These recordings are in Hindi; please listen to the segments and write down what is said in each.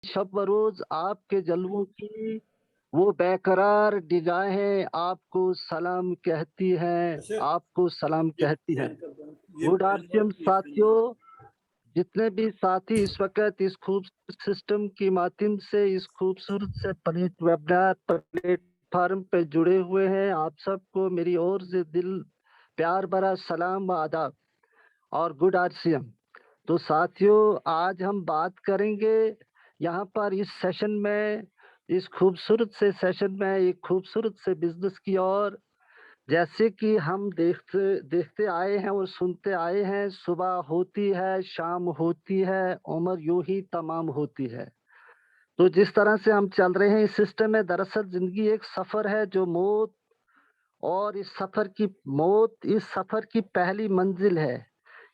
शब व रोज आपके जलवों की वो बेकरार निगाहें आपको सलाम कहती हैं, अच्छा, आपको सलाम ये कहती हैं। फैन का बंद, ये गुड फैन आर्टियम ये फैन बंद। साथियों, जितने भी साथी इस वक्त इस खूबसूरत सिस्टम के माध्यम से इस खूबसूरत से वेबिनार प्लेटफॉर्म पे जुड़े हुए हैं, आप सबको मेरी ओर से दिल प्यार भरा सलाम व आदाब और गुड आर्टियम। तो साथियों, आज हम बात करेंगे यहाँ पर इस सेशन में, इस खूबसूरत से सेशन में एक खूबसूरत से बिजनेस की ओर। जैसे कि हम देखते देखते आए हैं और सुनते आए हैं, सुबह होती है, शाम होती है, उम्र यूं ही तमाम होती है। तो जिस तरह से हम चल रहे हैं इस सिस्टम में, दरअसल जिंदगी एक सफर है जो मौत और इस सफर की पहली मंजिल है।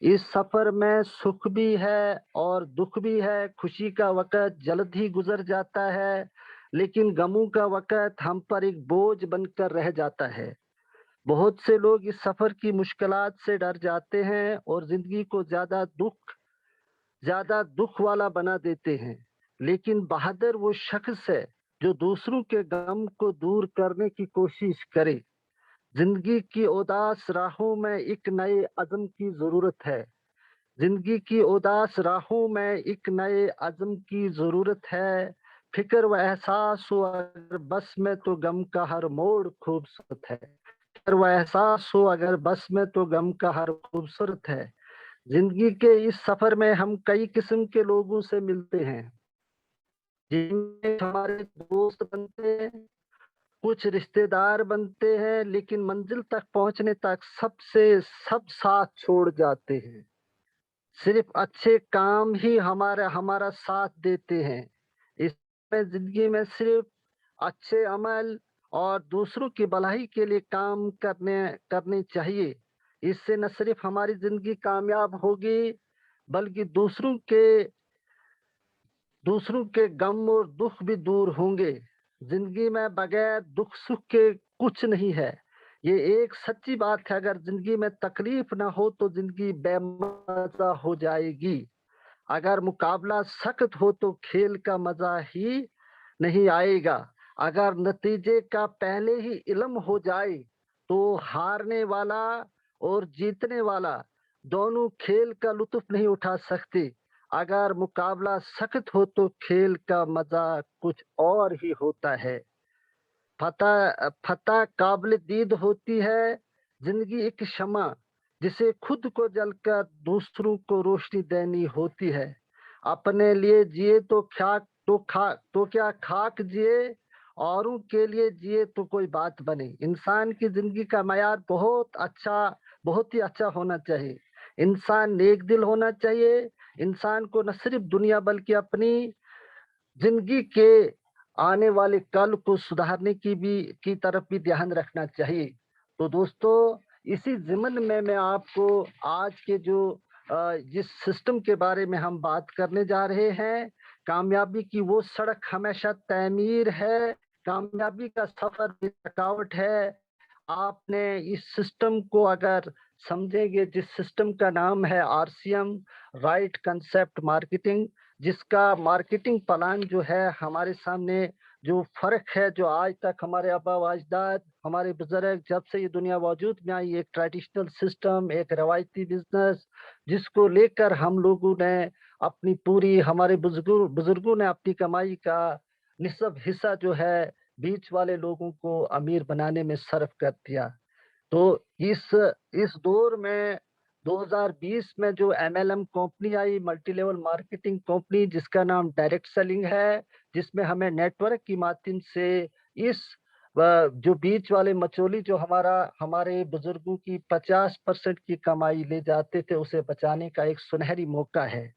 इस सफर में सुख भी है और दुख भी है। खुशी का वक़्त जल्द ही गुजर जाता है, लेकिन गमों का वक़्त हम पर एक बोझ बनकर रह जाता है। बहुत से लोग इस सफर की मुश्किलात से डर जाते हैं और जिंदगी को ज्यादा दुख वाला बना देते हैं। लेकिन बहादुर वो शख्स है जो दूसरों के गम को दूर करने की कोशिश करे। जिंदगी की उदास राहों में एक नए अज़्म की जरूरत है। जिंदगी की उदास राहों में एक नए अज़्म की जरूरत है। फिक्र व एहसास हो अगर बस में तो गम का हर मोड़ खूबसूरत है। फिक्र व एहसास हो अगर बस में तो गम का हर खूबसूरत है। जिंदगी के इस सफर में हम कई किस्म के लोगों से मिलते हैं, जिनमें हमारे दोस्त बनते हैं, कुछ रिश्तेदार बनते हैं, लेकिन मंजिल तक पहुंचने तक सब साथ छोड़ जाते हैं। सिर्फ अच्छे काम ही हमारा हमारा साथ देते हैं। इसमें जिंदगी में सिर्फ अच्छे अमल और दूसरों की भलाई के लिए काम करने चाहिए। इससे न सिर्फ हमारी जिंदगी कामयाब होगी, बल्कि दूसरों के गम और दुख भी दूर होंगे। जिंदगी में बगैर दुख सुख के कुछ नहीं है। ये एक सच्ची बात है। अगर जिंदगी में तकलीफ ना हो तो जिंदगी बेमजा हो जाएगी। अगर मुकाबला सख्त हो तो खेल का मजा ही नहीं आएगा। अगर नतीजे का पहले ही इल्म हो जाए तो हारने वाला और जीतने वाला दोनों खेल का लुत्फ नहीं उठा सकते। अगर मुकाबला सख्त हो तो खेल का मजा कुछ और ही होता है। फतह काबिल दीद होती है। जिंदगी एक शमा जिसे खुद को जलकर दूसरों को रोशनी देनी होती है। अपने लिए जिए तो क्या खाक जिए, औरों के लिए जिए तो कोई बात बने। इंसान की जिंदगी का मयार बहुत ही अच्छा होना चाहिए। इंसान नेक दिल होना चाहिए। इंसान को न सिर्फ दुनिया बल्कि अपनी जिंदगी के आने वाले कल को सुधारने की तरफ भी ध्यान रखना चाहिए। तो दोस्तों, इसी ज़िम्न में मैं आपको आज के जिस सिस्टम के बारे में हम बात करने जा रहे हैं, कामयाबी की वो सड़क हमेशा तैमीर है, कामयाबी का सफर भी थकावट है। आपने इस सिस्टम को अगर समझेंगे, जिस सिस्टम का नाम है आरसीएम, राइट कंसेप्ट मार्केटिंग, जिसका मार्केटिंग प्लान जो है हमारे सामने, जो फर्क है, जो आज तक हमारे आबा व अजदाद, हमारे बुजुर्ग, जब से ये दुनिया वजूद में आई, एक ट्रेडिशनल सिस्टम, एक रवायती बिजनेस, जिसको लेकर हम लोगों ने अपनी पूरी, हमारे बुजुर्गों ने अपनी कमाई का निस्ब हिस्सा जो है बीच वाले लोगों को अमीर बनाने में सर्फ कर दिया। तो इस दौर में 2020 में जो एमएलएम कंपनी आई, मल्टी लेवल मार्केटिंग कंपनी, जिसका नाम डायरेक्ट सेलिंग है, जिसमें हमें नेटवर्क की माध्यम से जो बीच वाले मचोली जो हमारे बुजुर्गों की 50% की कमाई ले जाते थे, उसे बचाने का एक सुनहरी मौका है।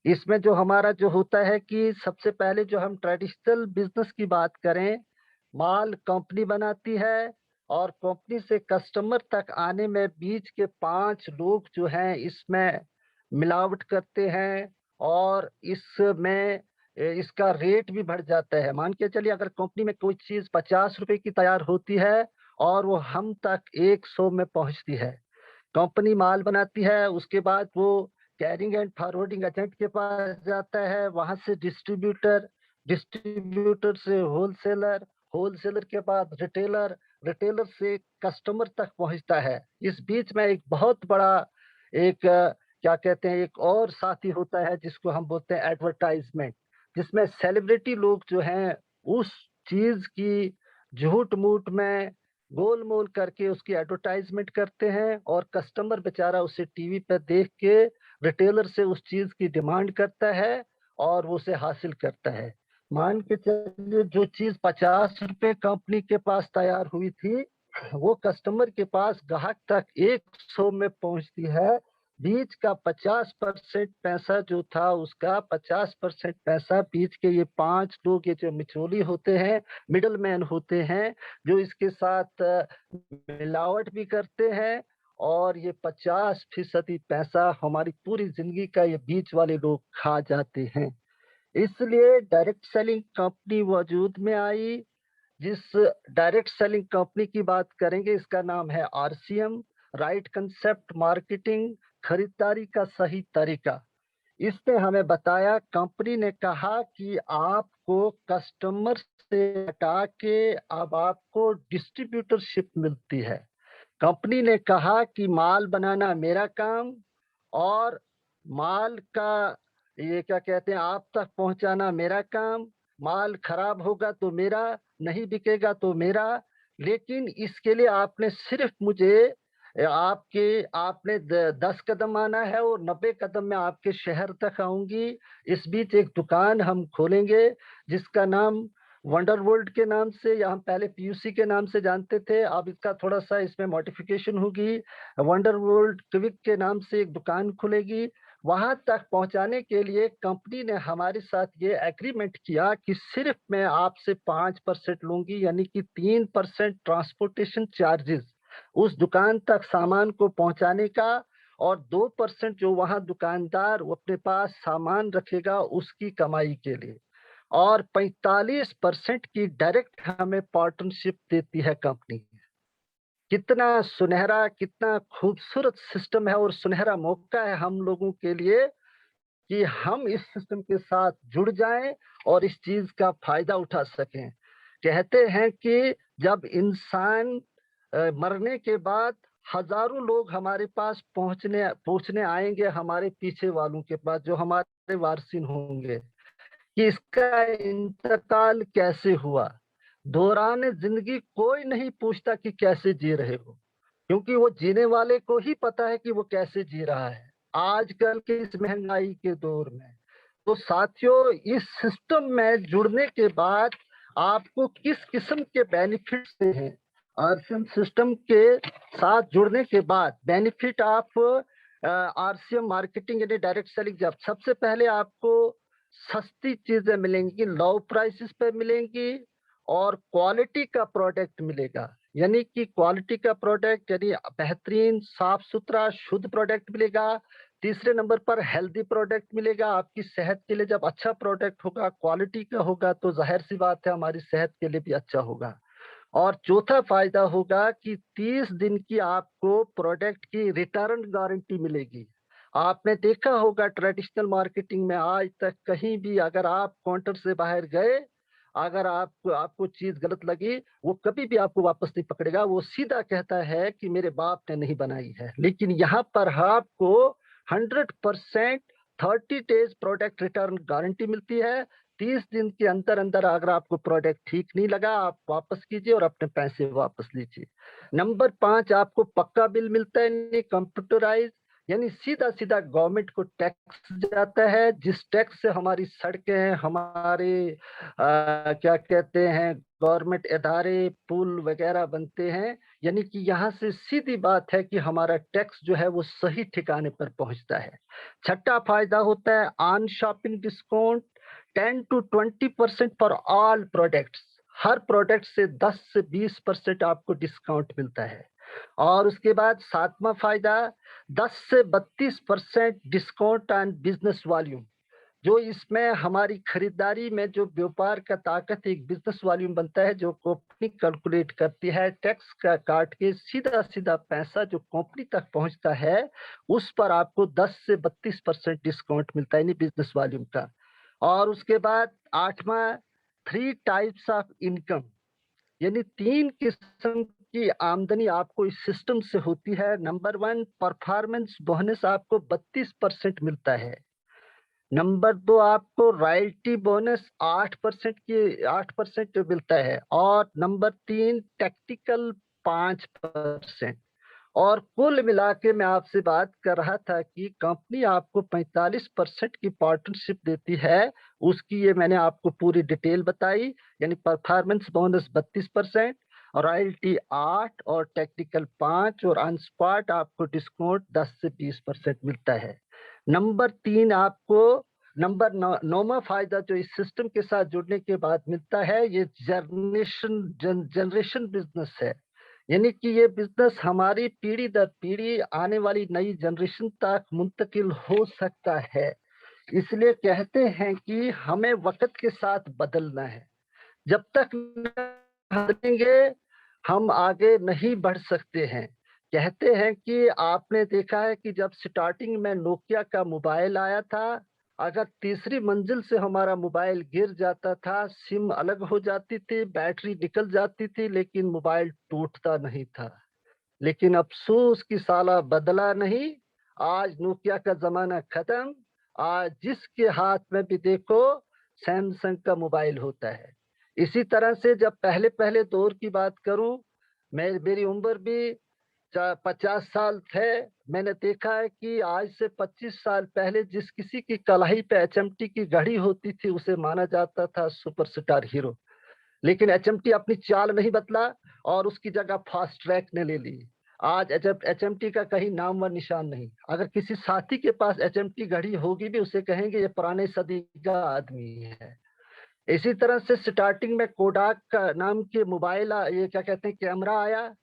इसमें जो हमारा जो होता है कि सबसे पहले जो हम ट्रेडिशनल बिजनेस की बात करें, माल कंपनी बनाती है और कंपनी से कस्टमर तक आने में बीच के 5 लोग जो हैं इसमें मिलावट करते हैं, और इसका रेट भी बढ़ जाता है। मान के चलिए, अगर कंपनी में कोई चीज 50 रुपए की तैयार होती है और वो हम तक 100 में पहुंचती है। कंपनी माल बनाती है, उसके बाद वो कैरिंग एंड फॉरवर्डिंग एजेंट के पास जाता है, वहां से डिस्ट्रीब्यूटर, डिस्ट्रीब्यूटर से होलसेलर, होलसेलर के बाद रिटेलर, रिटेलर से कस्टमर तक पहुंचता है। इस बीच में एक बहुत बड़ा एक क्या कहते हैं, एक और साथी होता है जिसको हम बोलते हैं एडवर्टाइजमेंट, जिसमें सेलिब्रिटी लोग जो हैं उस चीज की झूठ मूठ में गोल मोल करके उसकी एडवर्टाइजमेंट करते हैं, और कस्टमर बेचारा उसे टीवी पर देख के रिटेलर से उस चीज की डिमांड करता है और वो उसे हासिल करता है। मान के चलिए जो चीज 50 रुपए कंपनी के पास तैयार हुई थी, वो कस्टमर के पास ग्राहक तक 100 में पहुंचती है। बीच का 50% पैसा जो था, उसका 50% पैसा बीच के ये 5 लोग, ये जो मिचोली होते हैं, मिडल मैन होते हैं, जो इसके साथ मिलावट भी करते हैं, और ये 50% पैसा हमारी पूरी जिंदगी का ये बीच वाले लोग खा जाते हैं। इसलिए डायरेक्ट सेलिंग कंपनी वजूद में आई। जिस डायरेक्ट सेलिंग कंपनी की बात करेंगे, इसका नाम है आरसीएम, राइट कंसेप्ट मार्केटिंग, खरीदारी का सही तरीका। इसने हमें बताया, कंपनी ने कहा कि आपको कस्टमर से हटा के अब आपको डिस्ट्रीब्यूटरशिप मिलती है। कंपनी ने कहा कि माल बनाना मेरा काम, और माल का ये क्या कहते हैं, आप तक पहुंचाना मेरा काम। माल खराब होगा तो मेरा, नहीं बिकेगा तो मेरा। लेकिन इसके लिए आपने सिर्फ मुझे आपने 10 कदम आना है, और 90 कदम में आपके शहर तक आऊंगी। इस बीच एक दुकान हम खोलेंगे जिसका नाम वंडर वर्ल्ड के नाम से, या हम पहले पीयूसी के नाम से जानते थे, अब इसका थोड़ा सा इसमें मॉडिफिकेशन होगी। वंडर वर्ल्ड क्विक के नाम से एक दुकान खुलेगी। वहां तक पहुंचाने के लिए कंपनी ने हमारे साथ ये एग्रीमेंट किया कि सिर्फ मैं आपसे 5% लूंगी, यानी कि 3% ट्रांसपोर्टेशन चार्जेस उस दुकान तक सामान को पहुंचाने का, और 2% जो वहां दुकानदार वो अपने पास सामान रखेगा उसकी कमाई के लिए, और 45% की डायरेक्ट हमें पार्टनरशिप देती है कंपनी। कितना सुनहरा, कितना खूबसूरत सिस्टम है, और सुनहरा मौका है हम लोगों के लिए कि हम इस सिस्टम के साथ जुड़ जाएं और इस चीज का फायदा उठा सकें। कहते हैं कि जब इंसान मरने के बाद हजारों लोग हमारे पास पूछने आएंगे, हमारे पीछे वालों के पास जो हमारे वारसीन होंगे, कि इसका इंतकाल कैसे हुआ। दौरान जिंदगी कोई नहीं पूछता कि कैसे जी रहे हो, क्योंकि वो जीने वाले को ही पता है कि वो कैसे जी रहा है आजकल के इस महंगाई के दौर में। तो साथियों, इस सिस्टम में जुड़ने के बाद आपको किस किस्म के बेनिफिट्स हैं, आरसीएम सिस्टम के साथ जुड़ने के बाद बेनिफिट आप आरसीएम मार्केटिंग यानी डायरेक्ट सेलिंग, जब सबसे पहले आपको सस्ती चीजें मिलेंगी, लो प्राइसेस पे मिलेंगी, और क्वालिटी का प्रोडक्ट मिलेगा। यानी कि क्वालिटी का प्रोडक्ट यानी बेहतरीन साफ सुथरा शुद्ध प्रोडक्ट मिलेगा। तीसरे नंबर पर हेल्दी प्रोडक्ट मिलेगा। आपकी सेहत के लिए जब अच्छा प्रोडक्ट होगा, क्वालिटी का होगा, तो जाहिर सी बात है हमारी सेहत के लिए भी अच्छा होगा। और चौथा फायदा होगा कि 30 दिन की आपको प्रोडक्ट की रिटर्न गारंटी मिलेगी। आपने देखा होगा ट्रेडिशनल मार्केटिंग में आज तक कहीं भी अगर आप काउंटर से बाहर गए, अगर आपको चीज गलत लगी, वो कभी भी आपको वापस नहीं पकड़ेगा, वो सीधा कहता है कि मेरे बाप ने नहीं बनाई है। लेकिन यहाँ पर आपको 100% 30 डेज प्रोडक्ट रिटर्न गारंटी मिलती है। 30 दिन के अंदर अंदर अगर आपको प्रोडक्ट ठीक नहीं लगा, आप वापस कीजिए और अपने पैसे वापस लीजिए। नंबर 5, आपको पक्का बिल मिलता है, नहीं कंप्यूटराइज, यानी सीधा सीधा गवर्नमेंट को टैक्स जाता है। जिस टैक्स से हमारी सड़कें, हमारे क्या कहते हैं, गवर्नमेंट इदारे, पुल वगैरह बनते हैं। यानी कि यहाँ से सीधी बात है कि हमारा टैक्स जो है वो सही ठिकाने पर पहुंचता है। छठा फायदा होता है on shopping discount 10 to 20% for all products. Her product से 10 से 20% आपको डिस्काउंट मिलता है। और उसके बाद सातवां फायदा 10 से 32% डिस्काउंट ऑन बिजनेस वॉल्यूम। जो इसमें हमारी खरीदारी में जो व्यापार का ताकत एक बिजनेस वॉल्यूम बनता है, जो कंपनी कैलकुलेट करती है, टैक्स का काट के सीधा सीधा पैसा जो कंपनी तक पहुंचता है, उस पर आपको 10 से 32% डिस्काउंट मिलता है, यानी बिजनेस वॉल्यूम का। और उसके बाद 8वां, 3 टाइप्स ऑफ इनकम, यानी 3 किस्म की आमदनी आपको इस सिस्टम से होती है। नंबर 1, परफॉर्मेंस बोनस आपको 32% मिलता है। नंबर 2, आपको रॉयल्टी बोनस 8% मिलता है। और नंबर 3, टैक्टिकल 5%। और कुल मिला के मैं आपसे बात कर रहा था कि कंपनी आपको 45% की पार्टनरशिप देती है, उसकी ये मैंने आपको पूरी डिटेल बताई। यानी परफॉर्मेंस बोनस 32%, रॉयल्टी 8 और टेक्निकल 5, और ऑन स्पॉट आपको डिस्काउंट 10 से 20% मिलता है। नंबर 3, आपको नंबर 9वां फायदा जो इस सिस्टम के साथ जुड़ने के बाद मिलता है, ये जनरेशन बिजनेस है। यानी कि ये बिजनेस हमारी पीढ़ी दर पीढ़ी आने वाली नई जनरेशन तक मुंतकिल हो सकता है। इसलिए कहते हैं कि हमें वक्त के साथ बदलना है। जब तक न बदलेंगे हम आगे नहीं बढ़ सकते हैं। कहते हैं कि आपने देखा है कि जब स्टार्टिंग में नोकिया का मोबाइल आया था, अगर तीसरी मंजिल से हमारा मोबाइल गिर जाता था, सिम अलग हो जाती थी, बैटरी निकल जाती थी, लेकिन मोबाइल टूटता नहीं था। लेकिन अफसोस कि साला बदला नहीं। आज नोकिया का जमाना खत्म। आज जिसके हाथ में भी देखो सैमसंग का मोबाइल होता है। इसी तरह से जब पहले पहले दौर की बात करूं, मेरी उम्र भी 50 साल थे। मैंने देखा है कि आज से 25 साल पहले जिस किसी की कलाई पे एचएमटी की घड़ी होती थी, उसे माना जाता था सुपरस्टार हीरो। लेकिन एचएमटी अपनी चाल नहीं बदला और उसकी जगह फास्ट ट्रैक ने ले ली। आज एचएमटी का कहीं नाम व निशान नहीं। अगर किसी साथी के पास एचएमटी घड़ी होगी भी, उसे कहेंगे ये पुराने सदी का आदमी है। इसी तरह से स्टार्टिंग में कोडाक का नाम के मोबाइल, ये क्या कहते हैं, कैमरा आया,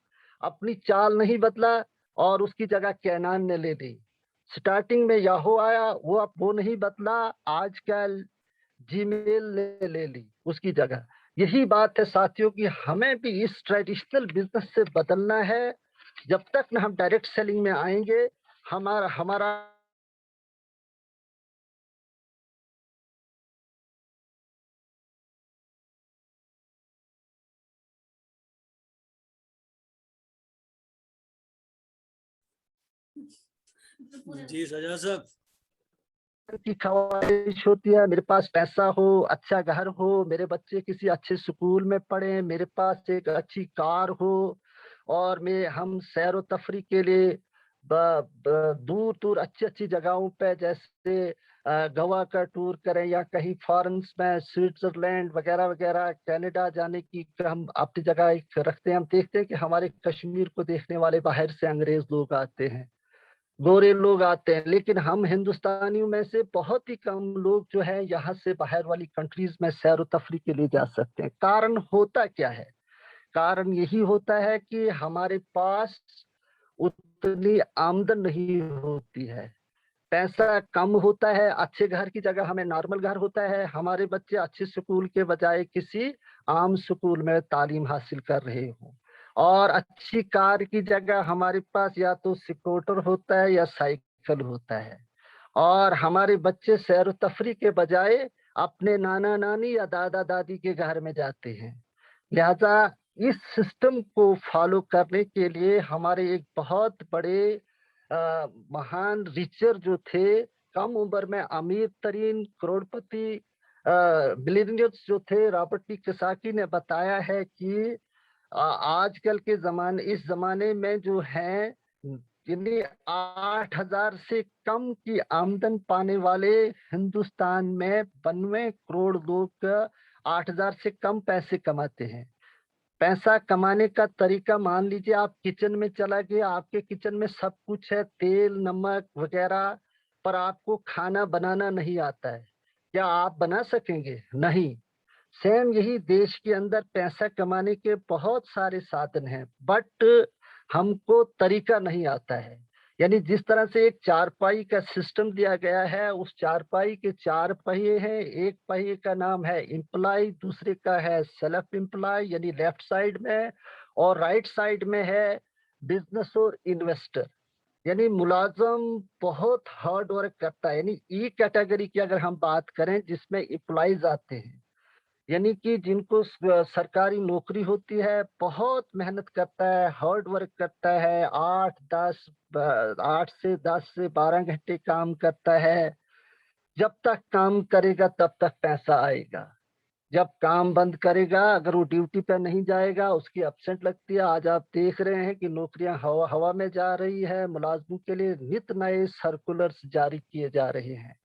अपनी चाल नहीं बदला और उसकी जगह कैनान ने ले ली। स्टार्टिंग में याहू आया, वो नहीं बदला, आजकल जीमेल ने ले ली उसकी जगह। यही बात है साथियों कि हमें भी इस ट्रेडिशनल बिजनेस से बदलना है। जब तक न हम डायरेक्ट सेलिंग में आएंगे, हमारा हमारा जी सजा साहब। की ख्वाहिश होती है, मेरे पास पैसा हो, अच्छा घर हो, मेरे बच्चे किसी अच्छे स्कूल में पढ़े, मेरे पास एक अच्छी कार हो, और हम सैर व तफरी के लिए दूर दूर अच्छी अच्छी जगहों पे, जैसे गोवा का टूर करें, या कहीं फॉरेन में स्विट्जरलैंड वगैरह वगैरह, कनाडा जाने की हम अपनी जगह एक रखते हैं। हम देखते हैं कि हमारे कश्मीर को देखने वाले बाहर से अंग्रेज लोग आते हैं, गोरे लोग आते हैं, लेकिन हम हिंदुस्तानियों में से बहुत ही कम लोग जो है यहाँ से बाहर वाली कंट्रीज में सैर तफरी के लिए जा सकते हैं। कारण होता क्या है? कारण यही होता है कि हमारे पास उतनी आमदन नहीं होती है, पैसा कम होता है। अच्छे घर की जगह हमें नॉर्मल घर होता है, हमारे बच्चे अच्छे स्कूल के बजाय किसी आम स्कूल में तालीम हासिल कर रहे हो, और अच्छी कार की जगह हमारे पास या तो स्कूटर होता है या साइकिल होता है, और हमारे बच्चे सैर तफरी के बजाय अपने नाना नानी या दादा दादी के घर में जाते हैं। लिहाजा इस सिस्टम को फॉलो करने के लिए हमारे एक बहुत बड़े महान रिचर जो थे, कम उम्र में अमीर तरीन करोड़पति बिलियनियर्स जो थे, रॉबर्ट टी कियोसाकी ने बताया है कि आजकल के जमाने, इस जमाने में जो है, यानी 8,000 से कम की आमदन पाने वाले हिंदुस्तान में 92 करोड़ लोग 8,000 से कम पैसे कमाते हैं। पैसा कमाने का तरीका, मान लीजिए आप किचन में चला गया, आपके किचन में सब कुछ है, तेल नमक वगैरह, पर आपको खाना बनाना नहीं आता है। क्या आप बना सकेंगे? नहीं। सेम यही देश के अंदर पैसा कमाने के बहुत सारे साधन हैं, बट हमको तरीका नहीं आता है। यानी जिस तरह से एक चारपाई का सिस्टम दिया गया है, उस चारपाई के 4 पहिए हैं। एक पहिए का नाम है एम्प्लॉय, दूसरे का है सेल्फ एम्प्लॉय यानी लेफ्ट साइड में, और राइट साइड में है बिजनेस और इन्वेस्टर। यानी मुलाजम बहुत हार्ड वर्क करता है। यानी ई कैटेगरी की अगर हम बात करें जिसमें एम्प्लॉयज आते हैं, यानी कि जिनको सरकारी नौकरी होती है, बहुत मेहनत करता है, हार्ड वर्क करता है, 8 से 10 से 12 घंटे काम करता है। जब तक काम करेगा तब तक पैसा आएगा। जब काम बंद करेगा, अगर वो ड्यूटी पे नहीं जाएगा, उसकी एब्सेंट लगती है। आज आप देख रहे हैं कि नौकरियां हवा हवा में जा रही है। मुलाजमों के लिए नित नए सर्कुलर्स जारी किए जा रहे हैं।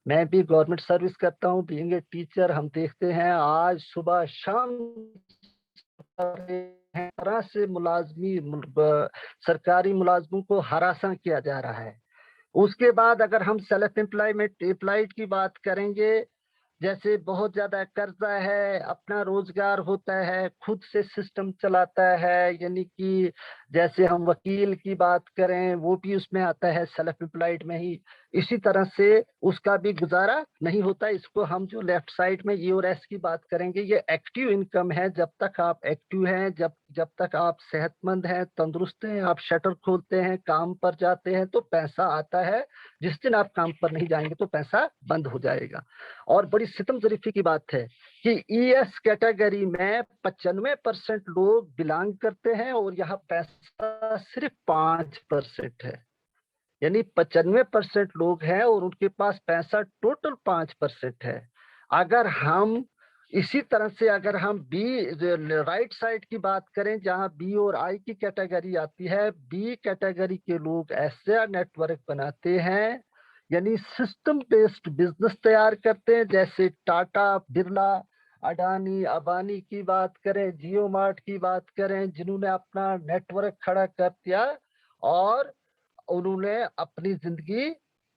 मैं भी गवर्नमेंट सर्विस करता हूँ, बीइंग ए टीचर। हम देखते हैं आज सुबह शाम तरह से सरकारी मुलाजमों को हरासा किया जा रहा है। उसके बाद अगर हम सेल्फ एम्प्लॉयमेंट एम्प्लॉयड की बात करेंगे, जैसे बहुत ज्यादा कर्जा है, अपना रोजगार होता है, खुद से सिस्टम चलाता है। यानी कि जैसे हम वकील की बात करें, वो भी उसमें आता है सेल्फ एम्प्लॉयड में ही। इसी तरह से उसका भी गुजारा नहीं होता। इसको हम जो लेफ्ट साइड में ई और एस की बात करेंगे, ये एक्टिव इनकम है। जब तक आप एक्टिव हैं, जब जब तक आप सेहतमंद हैं, तंदुरुस्त हैं, आप शटर खोलते हैं, काम पर जाते हैं, तो पैसा आता है। जिस दिन आप काम पर नहीं जाएंगे तो पैसा बंद हो जाएगा। और बड़ी सितम जरीफी की बात है कि ईएस कैटेगरी में 95% लोग बिलोंग करते हैं और यहाँ पैसा सिर्फ 5% है। यानी 95% लोग हैं और उनके पास पैसा टोटल 5% है। अगर हम इसी तरह से अगर हम बी राइट साइड की बात करें, जहां बी और आई की कैटेगरी आती है, बी कैटेगरी के लोग ऐसे नेटवर्क बनाते हैं, यानी सिस्टम बेस्ड बिजनेस तैयार करते हैं। जैसे टाटा, बिरला, अडानी, अबानी की बात करें, जियो मार्ट की बात करें, जिन्होंने अपना नेटवर्क खड़ा कर दिया और उन्होंने अपनी जिंदगी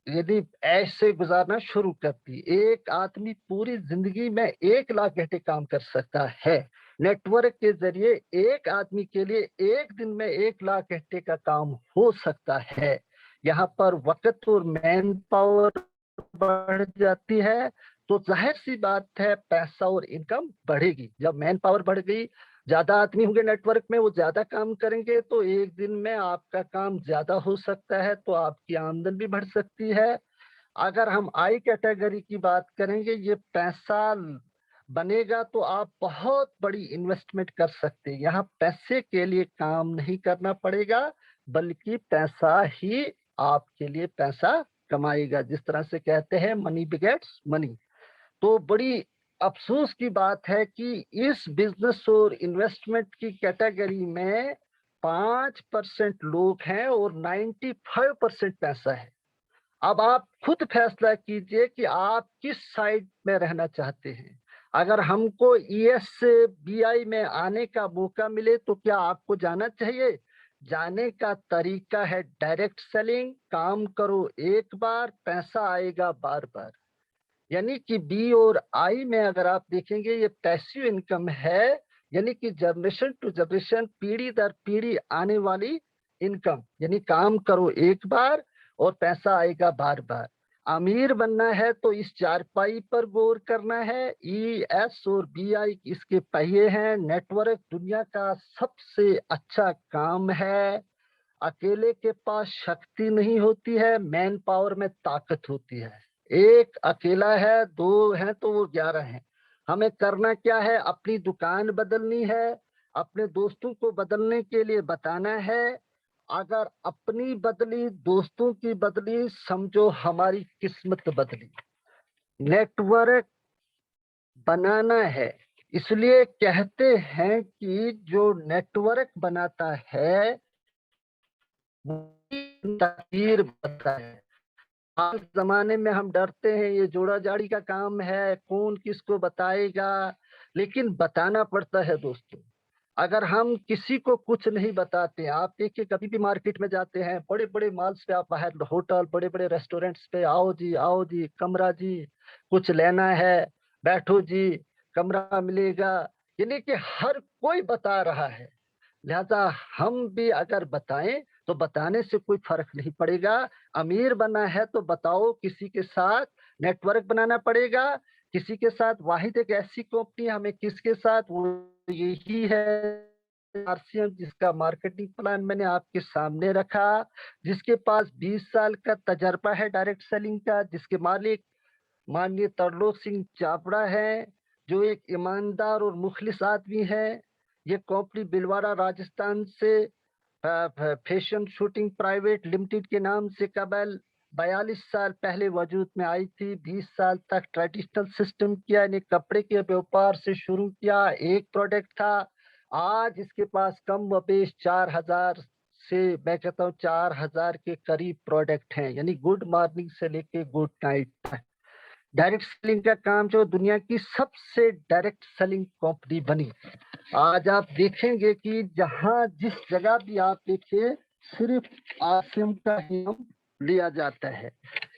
यदि ऐसे गुजारना शुरू कर दी। एक आदमी पूरी जिंदगी में 1 लाख घंटे काम कर सकता है। नेटवर्क के जरिए एक आदमी के लिए एक दिन में 1 लाख घंटे का काम हो सकता है। यहाँ पर वक्त और मैन पावर बढ़ जाती है, तो जाहिर सी बात है पैसा और इनकम बढ़ेगी। जब मैन पावर बढ़ गई, ज्यादा आदमी होंगे नेटवर्क में, वो ज्यादा काम करेंगे, तो एक दिन में आपका काम ज्यादा हो सकता है, तो आपकी आमदन भी बढ़ सकती है। अगर हम आई कैटेगरी की बात करेंगे, ये पैसा बनेगा तो आप बहुत बड़ी इन्वेस्टमेंट कर सकते हैं। यहाँ पैसे के लिए काम नहीं करना पड़ेगा, बल्कि पैसा ही आपके लिए पैसा कमाएगा। जिस तरह से कहते हैं मनी बिगेट्स मनी। तो बड़ी अफसोस की बात है कि इस बिजनेस और इन्वेस्टमेंट की कैटेगरी में 5% लोग हैं और 95% पैसा है। अब आप खुद फैसला कीजिए कि आप किस साइड में रहना चाहते हैं। अगर हमको ईएस से बीआई में आने का मौका मिले तो क्या आपको जाना चाहिए? जाने का तरीका है डायरेक्ट सेलिंग। काम करो एक बार, पैसा आएगा बार बार। यानी कि बी और आई में अगर आप देखेंगे, ये पैसिव इनकम है। यानी कि जनरेशन टू जनरेशन, पीढ़ी दर पीढ़ी आने वाली इनकम। यानी काम करो एक बार और पैसा आएगा बार बार। अमीर बनना है तो इस चारपाई पर गौर करना है। ई, एस और बी आई इसके पहिए हैं। नेटवर्क दुनिया का सबसे अच्छा काम है। अकेले के पास शक्ति नहीं होती है, मैन पावर में ताकत होती है। एक अकेला है, 2 हैं तो वो 11 हैं। हमें करना क्या है? अपनी दुकान बदलनी है, अपने दोस्तों को बदलने के लिए बताना है। अगर अपनी बदली, दोस्तों की बदली, समझो हमारी किस्मत बदली। नेटवर्क बनाना है। इसलिए कहते हैं कि जो नेटवर्क बनाता है तकदीर बनता है। आज जमाने में हम डरते हैं, ये जोड़ा जाड़ी का काम है, कौन किसको बताएगा, लेकिन बताना पड़ता है दोस्तों। अगर हम किसी को कुछ नहीं बताते, आप देखिए कभी भी मार्केट में जाते हैं, बड़े बड़े मॉल्स पे, आप बाहर होटल, बड़े बड़े रेस्टोरेंट्स पे, आओ जी कमरा जी, कुछ लेना है, बैठो जी कमरा मिलेगा। यानी कि हर कोई बता रहा है। लिहाजा हम भी अगर बताएं तो बताने से कोई फर्क नहीं पड़ेगा। अमीर बनना है तो बताओ, किसी के साथ नेटवर्क बनाना पड़ेगा, किसी के साथ वाहिद एक ऐसी कंपनी हमें किसके साथ, वो यही है आरसीएम, जिसका मार्केटिंग प्लान मैंने आपके सामने रखा, जिसके पास 20 साल का तजर्बा है डायरेक्ट सेलिंग का, जिसके मालिक माननीय तरलोक सिंह चावड़ा है, जो एक ईमानदार और मुखलिस आदमी है। ये कंपनी बिलवाड़ा राजस्थान से फैशन शूटिंग प्राइवेट लिमिटेड के नाम से कबल 42 साल पहले वजूद में आई थी। 20 साल तक ट्रेडिशनल सिस्टम किया, यानी कपड़े के व्यापार से शुरू किया, एक प्रोडक्ट था। आज इसके पास कम व बेश 4000 से, मैं कहता हूँ 4000 के करीब प्रोडक्ट हैं, यानी गुड मॉर्निंग से लेके गुड नाइट तक। डायरेक्ट सेलिंग का काम जो दुनिया की सबसे डायरेक्ट सेलिंग कंपनी बनी। आज आप देखेंगे कि जहां जिस जगह भी आप देखिए, सिर्फ आसिम का ही नाम लिया जाता है।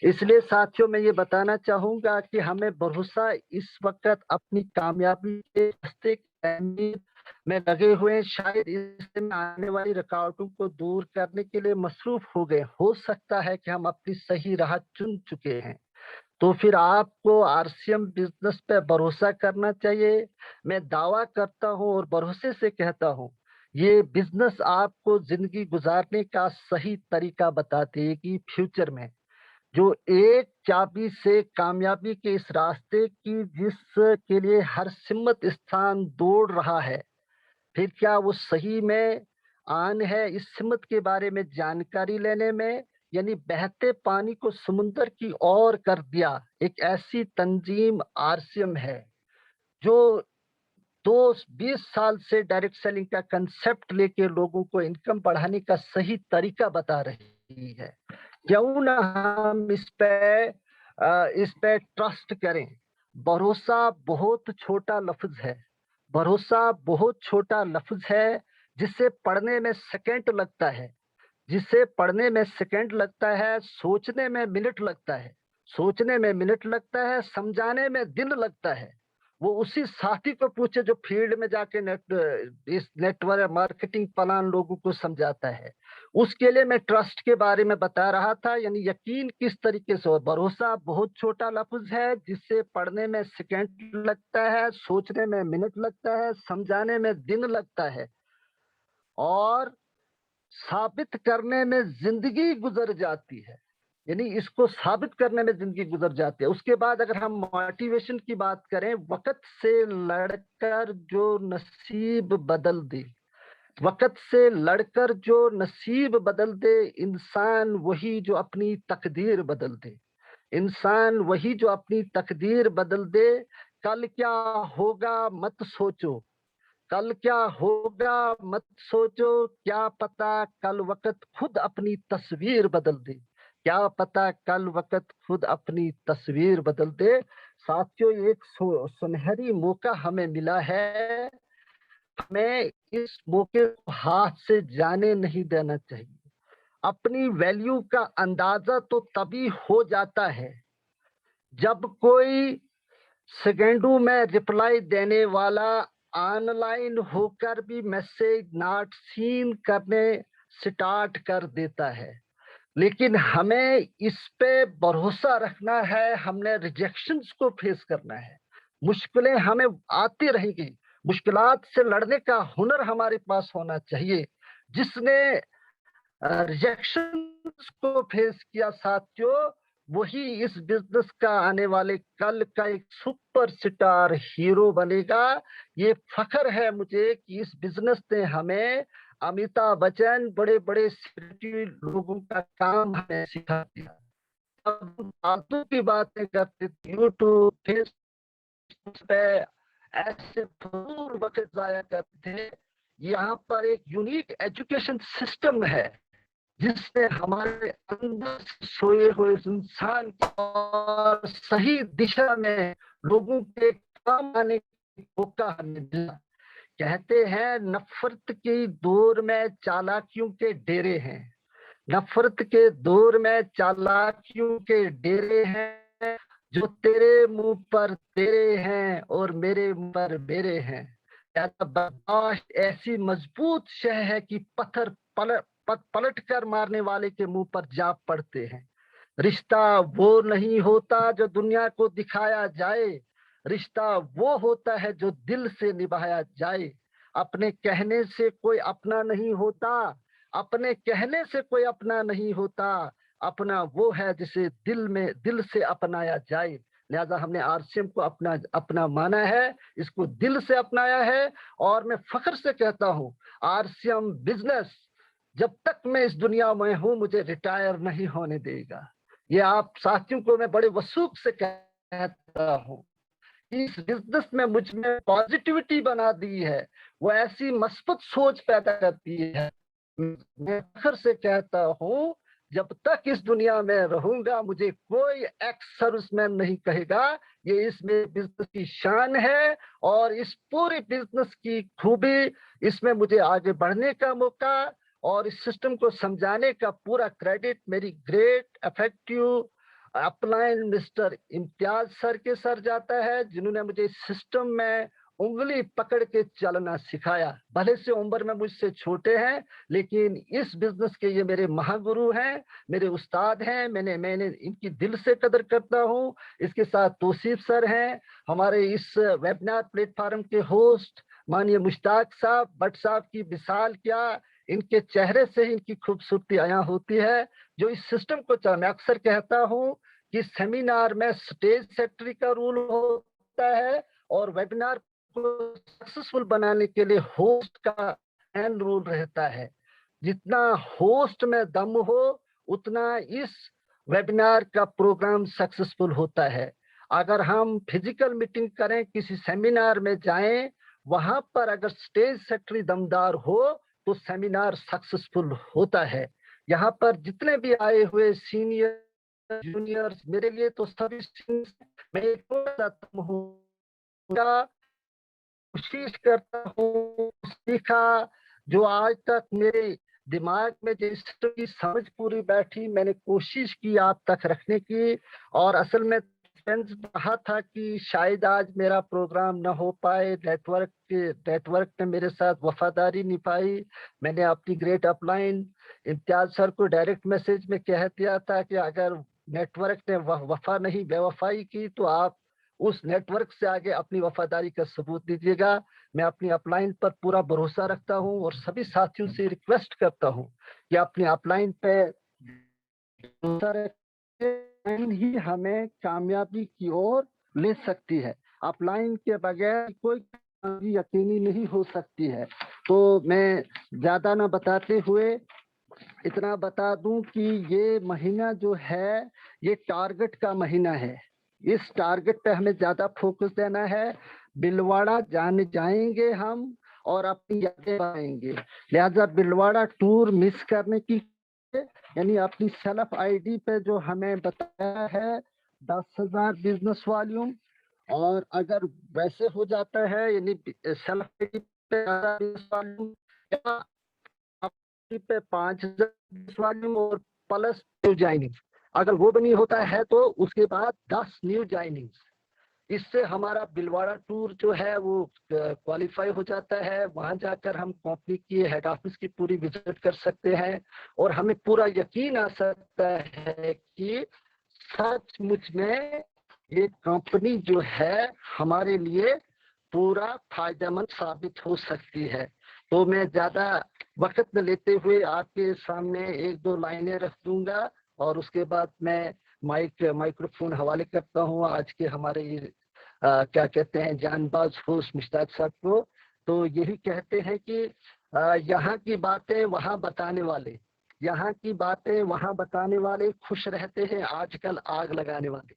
इसलिए साथियों, मैं ये बताना चाहूंगा कि हमें भरोसा इस वक्त अपनी कामयाबी के रास्ते में लगे हुए हैं। शायद इसमें आने वाली रुकावटों को दूर करने के लिए मसरूफ हो गए। हो सकता है कि हम अपनी सही राह चुन चुके हैं। तो फिर आपको आरसीएम बिजनेस पे भरोसा करना चाहिए। मैं दावा करता हूं और भरोसे से कहता हूं, ये बिजनेस आपको जिंदगी गुजारने का सही तरीका बताती है कि फ्यूचर में जो एक चाबी से कामयाबी के इस रास्ते की, जिसके लिए हर सिमत स्थान दौड़ रहा है, फिर क्या वो सही में आन है इस सिमत के बारे में जानकारी लेने में, यानी बहते पानी को समुंदर की ओर कर दिया। एक ऐसी तंजीम आरसीएम है जो 20 साल से डायरेक्ट सेलिंग का कंसेप्ट लेके लोगों को इनकम बढ़ाने का सही तरीका बता रही है। क्यों ना हम इस पे ट्रस्ट करें। भरोसा बहुत छोटा लफ्ज है, भरोसा बहुत छोटा लफ्ज है, जिसे पढ़ने में सेकंड लगता है, जिसे पढ़ने में सेकंड लगता है, सोचने में मिनट लगता है, सोचने में मिनट लगता है, समझाने में दिन लगता है। वो उसी साथी को पूछे जो फील्ड में जाके इस नेटवर्क मार्केटिंग प्लान लोगों को समझाता है। उसके लिए मैं ट्रस्ट के बारे में बता रहा था, यानी यकीन किस तरीके से हो। भरोसा बहुत छोटा लफ्ज है, जिससे पढ़ने में सेकंड लगता है, सोचने में मिनट लगता है, समझाने में दिन लगता है, और साबित करने में जिंदगी गुजर जाती है। यानी इसको साबित करने में जिंदगी गुजर जाती है। उसके बाद अगर हम मोटिवेशन की बात करें, वक्त से लड़कर जो नसीब बदल दे, वक्त से लड़कर जो नसीब बदल दे, इंसान वही जो अपनी तकदीर बदल दे, इंसान वही जो अपनी तकदीर बदल दे। कल क्या होगा मत सोचो, कल क्या होगा मत सोचो, क्या पता कल वक्त खुद अपनी तस्वीर बदल दे, क्या पता कल वक्त खुद अपनी तस्वीर बदल दे। साथियों, एक सुनहरी मौका हमें मिला है, हमें इस मौके को हाथ से जाने नहीं देना चाहिए। अपनी वैल्यू का अंदाजा तो तभी हो जाता है जब कोई सेकेंडों में रिप्लाई देने वाला ऑनलाइन होकर भी मैसेज नॉट सीन करने स्टार्ट कर देता है। लेकिन हमें इस पे भरोसा रखना है, हमने रिजेक्शंस को फेस करना है। मुश्किलें हमें आती रहेंगी, मुश्किलात से लड़ने का हुनर हमारे पास होना चाहिए। जिसने रिजेक्शंस को फेस किया साथियों, वही इस बिजनेस का आने वाले कल का एक सुपर स्टार हीरो बनेगा। ये फख्र है मुझे कि इस बिजनेस ने हमें, अमिताभ बच्चन, बड़े बड़े सेलिब्रिटी लोगों का काम हमें सिखा दिया। अब हम फालतू की बातें करते यूट्यूब फेसबुक पे ऐसे फजूल वक्त जाया करते थे। यहाँ पर एक यूनिक एजुकेशन सिस्टम है, जिसने हमारे अंदर सोए हुए इंसान को सही दिशा में लोगों के काम आने की मौका हमें दिया। कहते हैं नफरत के दौर में चालाकियों के डेरे हैं, नफरत के दौर में चालाकियों के डेरे हैं, जो तेरे मुंह पर तेरे हैं और मेरे मुंह पर मेरे हैं। बर्दाश्त ऐसी मजबूत शह है कि पत्थर पलट कर मारने वाले के मुंह पर जा पड़ते हैं। रिश्ता वो नहीं होता जो दुनिया को दिखाया जाए, रिश्ता वो होता है जो दिल से निभाया जाए। अपने कहने से कोई अपना नहीं होता, अपने कहने से कोई अपना नहीं होता, अपना वो है जिसे दिल से अपनाया जाए। लिहाजा हमने आरसीएम को अपना अपना माना है, इसको दिल से अपनाया है। और मैं फख्र से कहता हूँ, आरसीएम बिजनेस जब तक मैं इस दुनिया में हूं मुझे रिटायर नहीं होने देगा। ये आप साथियों को मैं बड़े वसूख से कहता हूँ। इस बिजनेस में मुझ में पॉजिटिविटी बना दी है, वो ऐसी मस्बत सोच पैदा करती है। मैं फख्र से कहता हूँ, जब तक इस दुनिया में रहूंगा मुझे कोई एक्स सर्विसमैन नहीं कहेगा। ये इसमें बिजनेस की शान है और इस पूरे बिजनेस की खूबी, इसमें मुझे आगे बढ़ने का मौका और इस सिस्टम को समझाने का पूरा क्रेडिट मेरी great effective upline mister Imtiaz sir के सर जाता है, जिन्होंने मुझे इस सिस्टम में उंगली पकड़ के चलना सिखाया। भले से उम्र में मुझसे छोटे हैं, लेकिन इस बिजनेस के ये मेरे महागुरु हैं, मेरे उस्ताद हैं। मैंने इनकी दिल से कदर करता हूँ। इसके साथ तौसीफ सर हैं, हमारे इस वेबिनार प्लेटफॉर्म के होस्ट माननीय मुश्ताक साहब। भट्ट साहब की मिसाल क्या, इनके चेहरे से ही इनकी खूबसूरती आया होती है। जो इस सिस्टम को मैं अक्सर कहता हूँ कि सेमिनार में स्टेज सेक्रेटरी का रूल होता है और वेबिनार को सक्सेसफुल बनाने के लिए होस्ट का हैंड रूल रहता है। जितना होस्ट में दम हो उतना इस वेबिनार का प्रोग्राम सक्सेसफुल होता है। अगर हम फिजिकल मीटिंग करें, किसी सेमिनार में जाएं, वहां पर अगर स्टेज सेक्रेटरी दमदार हो तो सेमिनार सक्सेसफुल होता है। यहाँ पर जितने भी आए हुए सीनियर जूनियर्स, मेरे लिए तो सभी मैं एक कोशिश करता हूँ सीखा जो आज तक मेरे दिमाग में जिस की समझ पूरी बैठी, मैंने कोशिश की आप तक रखने की। और असल में फ्रेंड्स कहा था कि शायद आज मेरा प्रोग्राम न हो पाए, नेटवर्क ने मेरे साथ वफादारी निभाई। मैंने अपनी ग्रेट अपलाइन इम्तियाज सर को डायरेक्ट मैसेज में कह दिया था कि अगर नेटवर्क ने वफा नहीं बेवफाई की तो आप उस नेटवर्क से आगे अपनी वफादारी का सबूत दीजिएगा। मैं अपनी अपलाइन पर पूरा भरोसा रखता हूं और सभी साथियों से रिक्वेस्ट करता हूं कि अपनी अपलाइन पे भरोसा रखें, ही हमें कामयाबी की ओर ले सकती है। अपलाइन के बगैर कोई कामयाबी यकीनी नहीं हो सकती है। तो मैं ज्यादा ना बताते हुए इतना बता दूं कि ये महीना जो है ये टारगेट का महीना है। इस टारगेट पे हमें ज्यादा फोकस देना है। बिलवाड़ा जाएंगे हम और अपनी यादें बनाएंगे। लिहाजा बिलवाड़ा टूर मिस करने की, यानी अपनी सेल्फ आईडी पे जो हमें बताया है 10,000 बिजनेस वॉल्यूम, और अगर वैसे हो जाता है यानी सेल्फ आईडी पे 10,000 बिजनेस वॉल्यूम या पे 5,000 वॉल्यूम और प्लस न्यू ज्वाइनिंग, अगर वो भी नहीं होता है तो उसके बाद 10 न्यू ज्वाइनिंग्स, इससे हमारा बिलवाड़ा टूर जो है वो क्वालिफाई हो जाता है। वहां जाकर हम कंपनी की हेड ऑफिस की पूरी विजिट कर सकते हैं और हमें पूरा यकीन आ सकता है कि सचमुच में ये कंपनी जो है हमारे लिए पूरा फायदेमंद साबित हो सकती है। तो मैं ज्यादा वक्त न लेते हुए आपके सामने एक दो लाइनें रख दूंगा और उसके बाद मैं माइक्रोफोन हवाले करता हूँ आज के हमारे क्या कहते हैं जानबाज होस्ट मुश्ताक साहब को। तो यही कहते हैं कि यहाँ की बातें वहाँ बताने वाले, यहाँ की बातें वहाँ बताने वाले खुश रहते हैं आजकल आग लगाने वाले,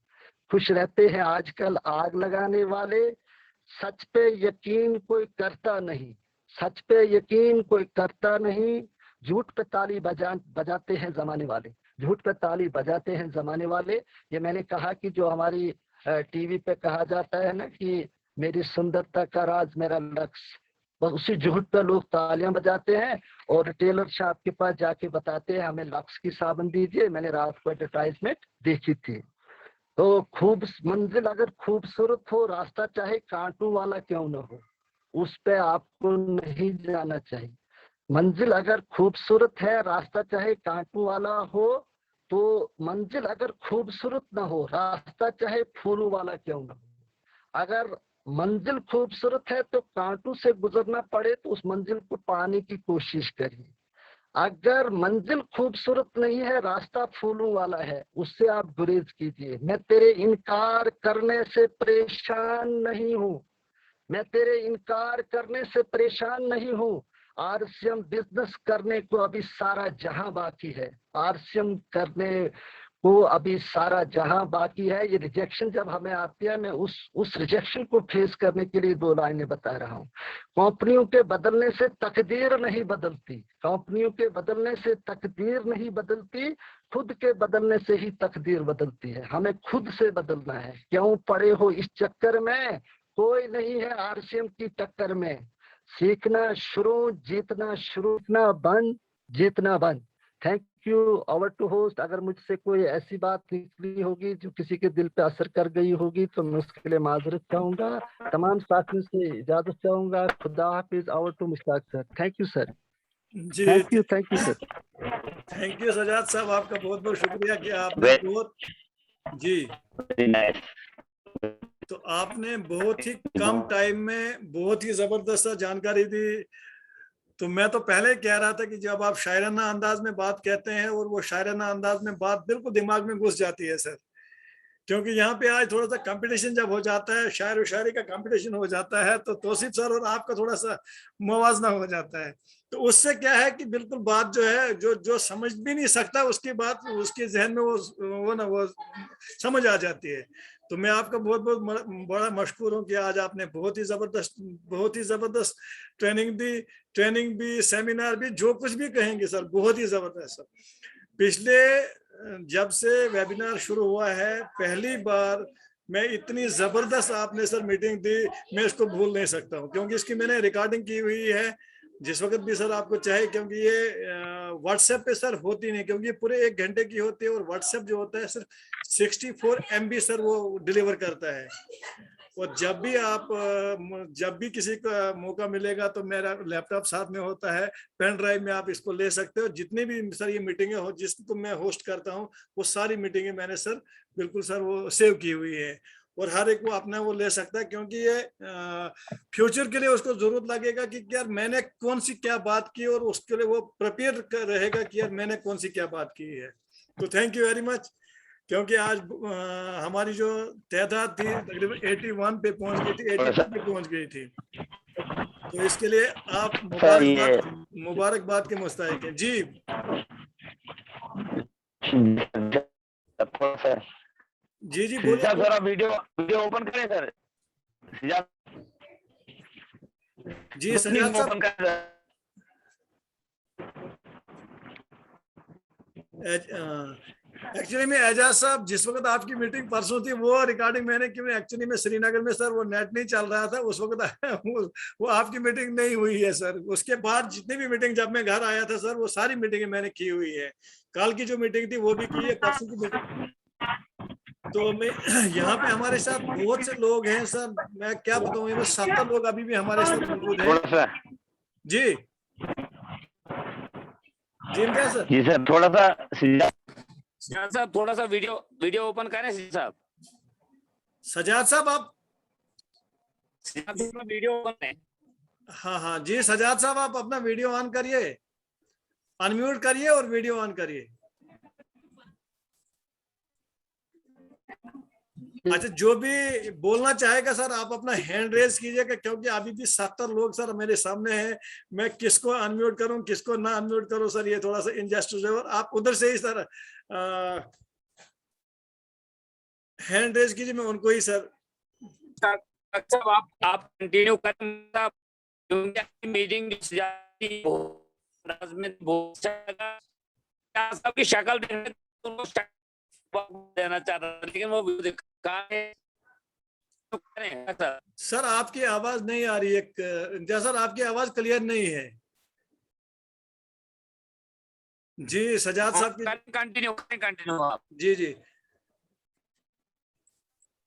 खुश रहते हैं आजकल आग लगाने वाले। सच पे यकीन कोई करता नहीं, सच पे यकीन कोई करता नहीं। झूठ पे ताली बजाते हैं जमाने वाले, झूठ पे ताली बजाते हैं जमाने वाले। ये मैंने कहा कि जो हमारी टीवी पे कहा जाता है ना कि मेरी सुंदरता का राज मेरा लक्ष्य, बस उसी झूठ पे लोग तालियां बजाते हैं और टेलर शॉप के पास जाके बताते हैं हमें लक्स की साबुन दीजिए। मैंने रात को एडवर्टाइजमेंट देखी थी। तो खूब मंजिल अगर खूबसूरत हो, रास्ता चाहे कांटों वाला क्यों न हो, उस पे आपको नहीं जाना चाहिए। मंजिल अगर खूबसूरत है, रास्ता चाहे कांटों वाला हो, तो मंजिल अगर खूबसूरत ना हो, रास्ता चाहे फूलों वाला क्यों ना हो। अगर मंजिल खूबसूरत है तो कांटों से गुजरना पड़े तो उस मंजिल को पाने की कोशिश करिए। अगर मंजिल खूबसूरत नहीं है, रास्ता फूलों वाला है, उससे आप गुरेज कीजिए। मैं तेरे इनकार करने से परेशान नहीं हूँ, मैं तेरे इनकार करने से परेशान नहीं हूँ। आरसीएम बिजनेस करने को अभी सारा जहां बाकी है, आरसीएम करने को अभी सारा जहां बाकी है। ये रिजेक्शन जब हमें आती है, मैं उस रिजेक्शन को फेस करने के लिए 2 लाइनें बता रहा हूँ। कंपनियों के बदलने से तकदीर नहीं बदलती, कंपनियों के बदलने से तकदीर नहीं बदलती, खुद के बदलने से ही तकदीर बदलती है। हमें खुद से बदलना है। क्यों पड़े हो इस चक्कर में, कोई नहीं है आरसीएम की टक्कर में। सीखना शुरू, जीतना शुरू, जीतना बंद, जीतना बंद। Thank you. Over to host. अगर मुझसे कोई ऐसी बात निकली होगी जो किसी के दिल पे असर कर गई होगी तो मैं उसके लिए माजरत चाहूंगा। तमाम साथियों से इजाजत चाहूंगा। खुदा हाफिज। Over to Mushtaq sir. Thank you sir. जी thank you sir. Thank you Sajad sahab, आपका बहुत बहुत शुक्रिया कि आपने Very बहुत जी nice. तो आपने बहुत ही कम टाइम में बहुत ही जबरदस्त जानकारी दी। तो मैं तो पहले ही कह रहा था कि जब आप शायराना अंदाज में बात कहते हैं और वो शायराना अंदाज में बात बिल्कुल दिमाग में घुस जाती है सर, क्योंकि यहाँ पे आज थोड़ा सा कंपटीशन जब हो जाता है, शायर और शायरी का कंपटीशन हो जाता है, तो तौसीफ सर और आपका थोड़ा सा मुवाजना हो जाता है। तो उससे क्या है कि बिल्कुल बात जो है, जो जो समझ भी नहीं सकता उसकी बात उसके जहन में वो समझ आ जाती है। तो मैं आपका बहुत बहुत बड़ा मशकूर हूँ कि आज आपने बहुत ही जबरदस्त ट्रेनिंग भी, सेमिनार भी, जो कुछ भी कहेंगे सर, बहुत ही जबरदस्त सर। पिछले जब से वेबिनार शुरू हुआ है, पहली बार मैं इतनी जबरदस्त आपने सर मीटिंग दी, मैं इसको भूल नहीं सकता हूँ, क्योंकि इसकी मैंने रिकॉर्डिंग की हुई है जिस वक्त भी सर आपको चाहे, क्योंकि ये व्हाट्सएप पे सर होती नहीं, क्योंकि ये पूरे 1 घंटे की होती है और व्हाट्सएप जो होता है सर 64 MB सर वो डिलीवर करता है। और जब भी किसी का मौका मिलेगा तो मेरा लैपटॉप साथ में होता है, पेन ड्राइव में आप इसको ले सकते हो। जितनी भी सर ये मीटिंगें हो जिसको मैं होस्ट करता हूँ, वो सारी मीटिंगें मैंने सर बिल्कुल सर वो सेव की हुई है, और हर एक वो अपना वो ले सकता है, क्योंकि ये फ्यूचर के लिए उसको जरूरत लगेगा कि यार मैंने कौन सी क्या बात की, और उसके लिए वो प्रिपेयर रहेगा कि यार मैंने कौन सी क्या बात की है। तो थैंक यू वेरी मच, क्योंकि आज हमारी जो तादाद थी तकरीबन 81 पे पहुंच गई थी, 82 पे पहुंच गई थी। तो इसके लिए आप सर ये मुबारकबाद के मुस्ताहिक हैं जी। सर जी बोलिए। सर आप वीडियो ओपन करें सर। जी सजाद साहब, ओपन करें। एक्चुअली में एजाज साहब, जिस वक्त आपकी मीटिंग परसों थी वो रिकॉर्डिंग मैंने की, एक्चुअली में श्रीनगर में सर वो नेट नहीं चल रहा था उस वक्त वो आपकी मीटिंग नहीं हुई है सर। उसके बाद जितनी भी मीटिंग जब मैं घर आया था सर, वो सारी मीटिंगें मैंने की हुई है। कल की जो मीटिंग थी वो भी की है, परसों की मीटिंग। तो मैं यहाँ पे हमारे साथ बहुत से लोग हैं सर, मैं क्या बताऊँ, 70 लोग अभी भी हमारे साथ मौजूद हैं जी। जी क्या सर? जी सर थोड़ा सा साहब थोड़ा सा वीडियो ओपन करें साहब। सजाद साहब आप वीडियो ओपन है। हाँ जी सजाद साहब आप अपना वीडियो ऑन करिए, अनम्यूट करिए और वीडियो ऑन करिए। अच्छा, जो भी बोलना चाहेगा सर आप अपना हैंड रेज कीजिएगा, क्योंकि अभी भी 70 लोग सर मेरे सामने हैं, मैं किसको अनम्यूट करूं किसको ना अनम्यूट करूं सर, ये थोड़ा सा इनजस्टिस है। और आप उधर से ही सर हैंड रेज कीजिए, मैं उनको ही सर। अच्छा आप कंटिन्यू करें, मीटिंग सबकी शक्ल देना चाह रहा था, लेकिन वो सर आपकी आवाज नहीं आ रही है सर, आपकी आवाज क्लियर नहीं है जी। सजाद साहब की कंटिन्यू आप। जी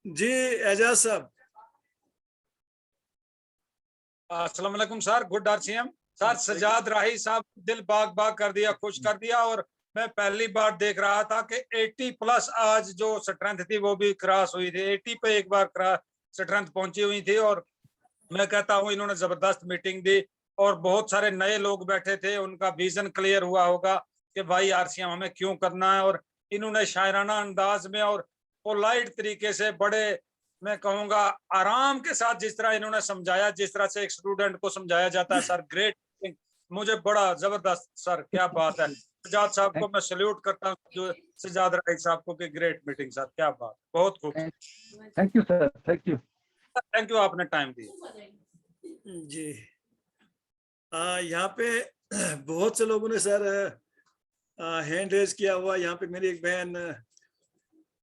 जी एजाज साहब। अस्सलाम वालेकुम sir, good RCM. Sir Sajad Rahi sahab दिल बाग बाग कर दिया, खुश कर दिया। और मैं पहली बार देख रहा था कि 80 प्लस आज जो स्ट्रेंथ थी वो भी क्रॉस हुई थी, 80 पे एक बार स्ट्रेंथ पहुंची हुई थी। और मैं कहता हूं इन्होंने जबरदस्त मीटिंग दी और बहुत सारे नए लोग बैठे थे, उनका विजन क्लियर हुआ होगा कि भाई आरसीएम हमें क्यों करना है। और इन्होंने शायराना अंदाज में और पोलाइट तरीके से, बड़े मैं कहूंगा आराम के साथ जिस तरह इन्होंने समझाया, जिस तरह से एक स्टूडेंट को समझाया जाता है, सर ग्रेट, मुझे बड़ा जबरदस्त सर, क्या बात है। सजाद साहब को मैं सल्यूट करता हूँ, जो सजाद राही साहब को, कि ग्रेट मीटिंग सर, क्या बात, बहुत खूब। Thank you sir, thank you. Thank you, आपने टाइम दिया जी। यहाँ पे बहुत से लोगों ने सर हैंड रेज किया हुआ। यहाँ पे मेरी एक बहन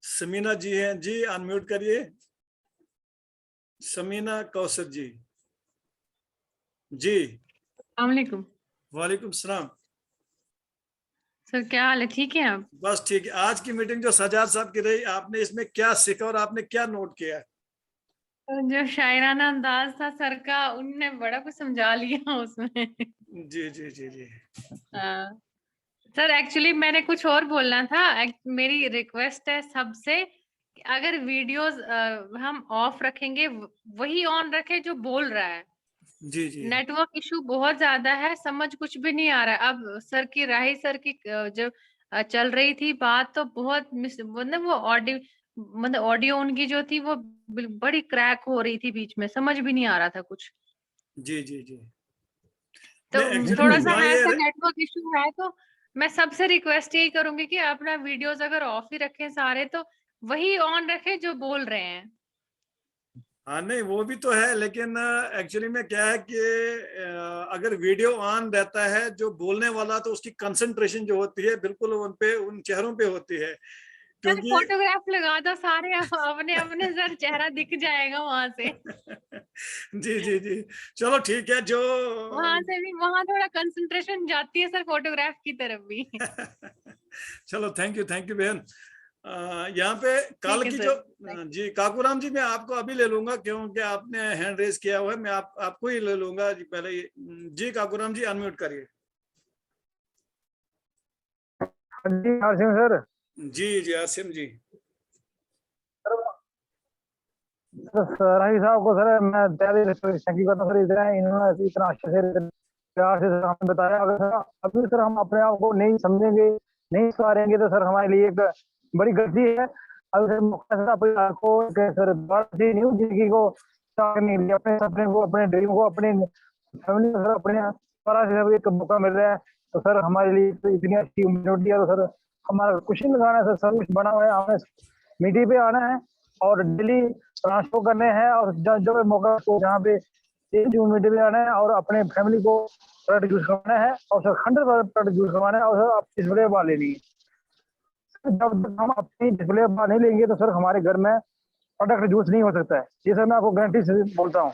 समीना जी हैं, जी अनम्यूट करिए, समीना कौसर जी। जी अस्सलामुअलैकुम वालेकुम सलाम। सर, क्या हाल है? ठीक है आप? बस ठीक है। आज की मीटिंग जो सजाद साहब की रही, आपने इसमें क्या सीखा और आपने क्या नोट किया? जो शायराना अंदाज था सर का, उनने बड़ा कुछ समझा लिया उसमें। जी जी जी जी। हाँ। सर एक्चुअली मैंने कुछ और बोलना था। मेरी रिक्वेस्ट है सबसे कि अगर वीडियोस हम ऑफ रखेंगे, वही ऑन रखे जो बोल रहा है। जी जी नेटवर्क इशू बहुत ज्यादा है, समझ कुछ भी नहीं आ रहा है। अब सर की राही सर की जो चल रही थी बात, तो बहुत मतलब वो ऑडियो उनकी जो थी वो बड़ी क्रैक हो रही थी, बीच में समझ भी नहीं आ रहा था कुछ। जी जी जी। तो नहीं, actually थोड़ा में सा वहाँ ये ऐसा नेटवर्क इशू है, तो मैं सबसे रिक्वेस्ट यही करूंगी कि अपना वीडियोस अगर ऑफ ही रखें सारे, तो वही ऑन रखें जो बोल रहे हैं। हाँ नहीं वो भी तो है, लेकिन एक्चुअली में क्या है कि अगर वीडियो ऑन रहता है, जो बोलने वाला तो उसकी कंसंट्रेशन जो होती है बिल्कुल उन पे, उन चेहरों पे होती है, सर क्योंकि फोटोग्राफ लगा दो सारे, अपने अपने सर चेहरा दिख जाएगा वहां से। जी जी जी। चलो ठीक है। जो वहां से भी, वहां थोड़ा कंसंट्रेशन जाती है सर फोटोग्राफ की तरफ भी। चलो थैंक यू बहन। यहाँ पे कल ठीक है की सर। जो जी काकूराम जी, मैं आपको अभी ले लूंगा क्योंकि आपने हैंड रेज किया हुआ है। मैं आपको ही ले लूंगा जी पहले। जी काकूराम जी अनम्यूट करिए। जी आसिम सर। जी जी आसिम जी। सर राही साहब को सर मैं तैयारी करता हूँ सर, इन्होंने इतना अच्छे से प्यार से सर हमें बताया। अगर सर अभी सर हम अपने आप को नहीं समझेंगे, नहीं सुधारेंगे, तो सर हमारे लिए एक बड़ी गलती है। अभी सर मौका सर अपने आप को सर दोबारा से न्यू जिंदगी को करने के लिए, अपने सपने को, अपने ड्रीम को, अपने फैमिली को सर अपने दोबारा से सर एक मौका मिल रहा है। तो सर हमारे लिए तो इतनी अच्छी अपॉर्चुनिटी है। तो सर हमारा कुछ नहीं लगाना है सर, सब कुछ बना हुआ है। हमें मीटिंग पे आना है और डेली शो करने हैं, और जो मौका को जहाँ पे मीटिंग पे आना है और अपने फैमिली को प्रोडक्ट यूज करवाना है, और सर 100% प्रोडक्ट यूज करवाना है, और सर आप डिस्प्ले बना लेनी है। जब तक हम अपनी डिस्प्ले बना नहीं लेंगे तो सर हमारे घर में प्रोडक्ट यूज नहीं हो सकता है। ये सर मैं आपको गारंटी से बोलता हूँ।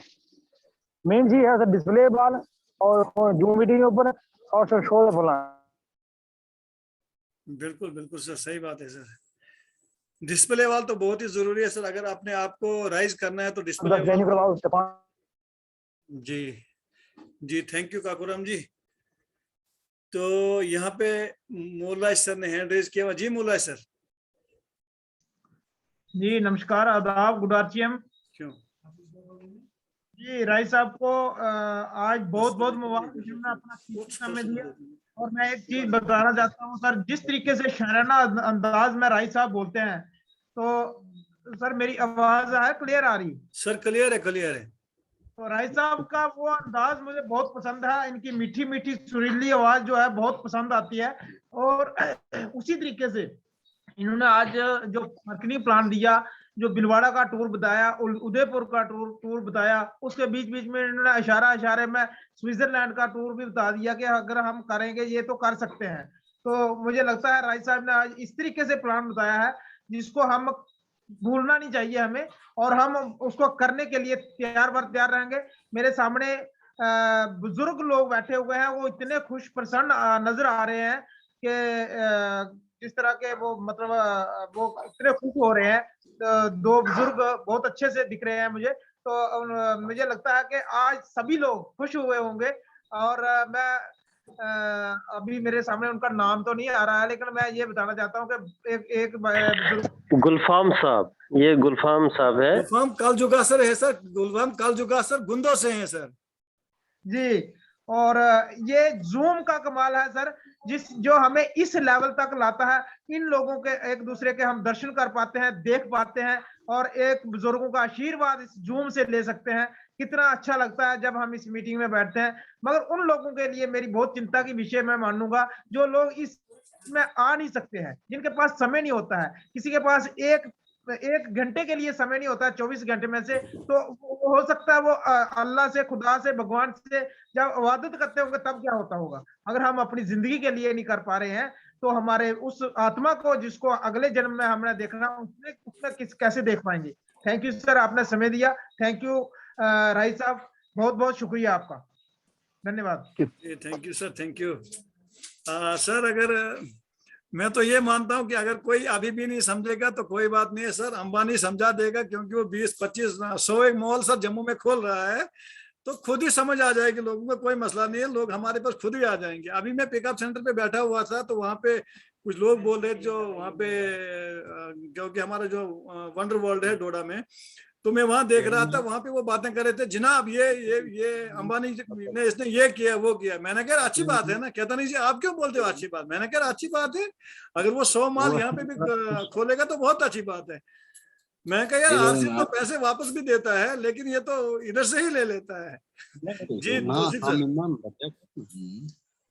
मेन चीज है सर डिस्प्ले बाल और जूम मीटिंग के ऊपर, और सर शो बोला। बिल्कुल बिल्कुल सर, सही बात है सर। डिस्प्ले वाल तो बहुत ही जरूरी है सर, अगर अपने आप को राइज करना है तो डिस्प्ले वाल। जी जी थैंक यू काकूराम जी। तो यहाँ पे मोला सर ने हैंड रेज किया हुआ। जी मोला सर। जी नमस्कार, आदाब, गुड आर्चियम। क्यों जी राय साहब को आज बहुत बहुत मुबारक, जिन्होंने अपना कीमती समय दिया। और मैं एक चीज बताना चाहता हूँ सर, जिस तरीके से शायराना अंदाज में राय साहब बोलते हैं, तो सर मेरी आवाज है क्लियर आ रही? सर क्लियर है, क्लियर है। तो राय साहब का वो अंदाज मुझे बहुत पसंद है। इनकी मीठी मीठी सुरीली आवाज जो है बहुत पसंद आती है। और उसी तरीके से इन्होंने आज जो मार्केटिंग प्लान दिया, जो बिलवाड़ा का टूर बताया, उदयपुर का टूर बताया, उसके बीच बीच में इन्होंने इशारे में स्विट्जरलैंड का टूर भी बता दिया कि अगर हम करेंगे ये तो कर सकते हैं। तो मुझे लगता है राय साहब ने आज इस तरीके से प्लान बताया है जिसको हम भूलना नहीं चाहिए हमें, और हम उसको करने के लिए तैयार रहेंगे। मेरे सामने बुजुर्ग लोग बैठे हुए हैं, वो इतने खुश प्रसन्न नजर आ रहे हैं कि जिस तरह के वो मतलब वो इतने खुश हो रहे हैं। दो बुजुर्ग बहुत अच्छे से दिख रहे हैं मुझे। तो मुझे लगता है कि आज सभी लोग खुश हुए होंगे। और मैं अभी मेरे सामने उनका नाम तो नहीं आ रहा है, लेकिन मैं ये बताना चाहता हूँ कि एक बुजुर्ग गुलफाम साहब, ये गुलफाम साहब है। गुलफाम कालजुगासर है सर, गुलफाम कालजुगासर गुंदो से हैं सर जी। और ये जूम का कमाल है सर, जो हमें इस लेवल तक लाता है। इन लोगों के एक दूसरे के हम दर्शन कर पाते हैं, देख पाते हैं, और एक बुजुर्गों का आशीर्वाद इस जूम से ले सकते हैं। कितना अच्छा लगता है जब हम इस मीटिंग में बैठते हैं। मगर उन लोगों के लिए मेरी बहुत चिंता की विषय मैं मानूंगा, जो लोग इसमें आ नहीं सकते हैं, जिनके पास समय नहीं होता है। किसी के पास एक घंटे के लिए समय नहीं होता है 24 घंटे में से, तो हो सकता है वो अल्लाह से, खुदा से, भगवान से जब इबादत करते होंगे तब क्या होता होगा। अगर हम अपनी जिंदगी के लिए नहीं कर पा रहे हैं, तो हमारे उस आत्मा को जिसको अगले जन्म में हमने देखना, उसमें कैसे देख पाएंगे। थैंक यू सर, आपने समय दिया। थैंक यू राही साहब, बहुत बहुत शुक्रिया आपका, धन्यवाद। Thank you sir, thank you sir. अगर मैं तो ये मानता हूं कि अगर कोई अभी भी नहीं समझेगा तो कोई बात नहीं है सर, अंबानी समझा देगा, क्योंकि वो 20-25 100 एक मॉल सर जम्मू में खोल रहा है, तो खुद ही समझ आ जाएगी लोगों को, कोई मसला नहीं है, लोग हमारे पास खुद ही आ जाएंगे। अभी मैं पिकअप सेंटर पे बैठा हुआ था, तो वहाँ पे कुछ लोग बोल रहे जो वहाँ पे, क्योंकि हमारा जो वंडर वर्ल्ड है डोडा में, तो मैं वहां देख रहा था, वहां पे वो बातें कर रहे थे, जनाब ये अंबानी ने इसने ये किया वो किया। मैंने कहा अच्छी बात है ना। कहता नहीं जी आप क्यों बोलते हो अच्छी बात। मैंने कहा अच्छी बात है, अगर वो 100 माल यहाँ पे भी खोलेगा तो बहुत अच्छी बात है। मैं कहा यार आसिफ तो पैसे वापस भी देता है, लेकिन ये तो इधर से ही ले लेता है। जी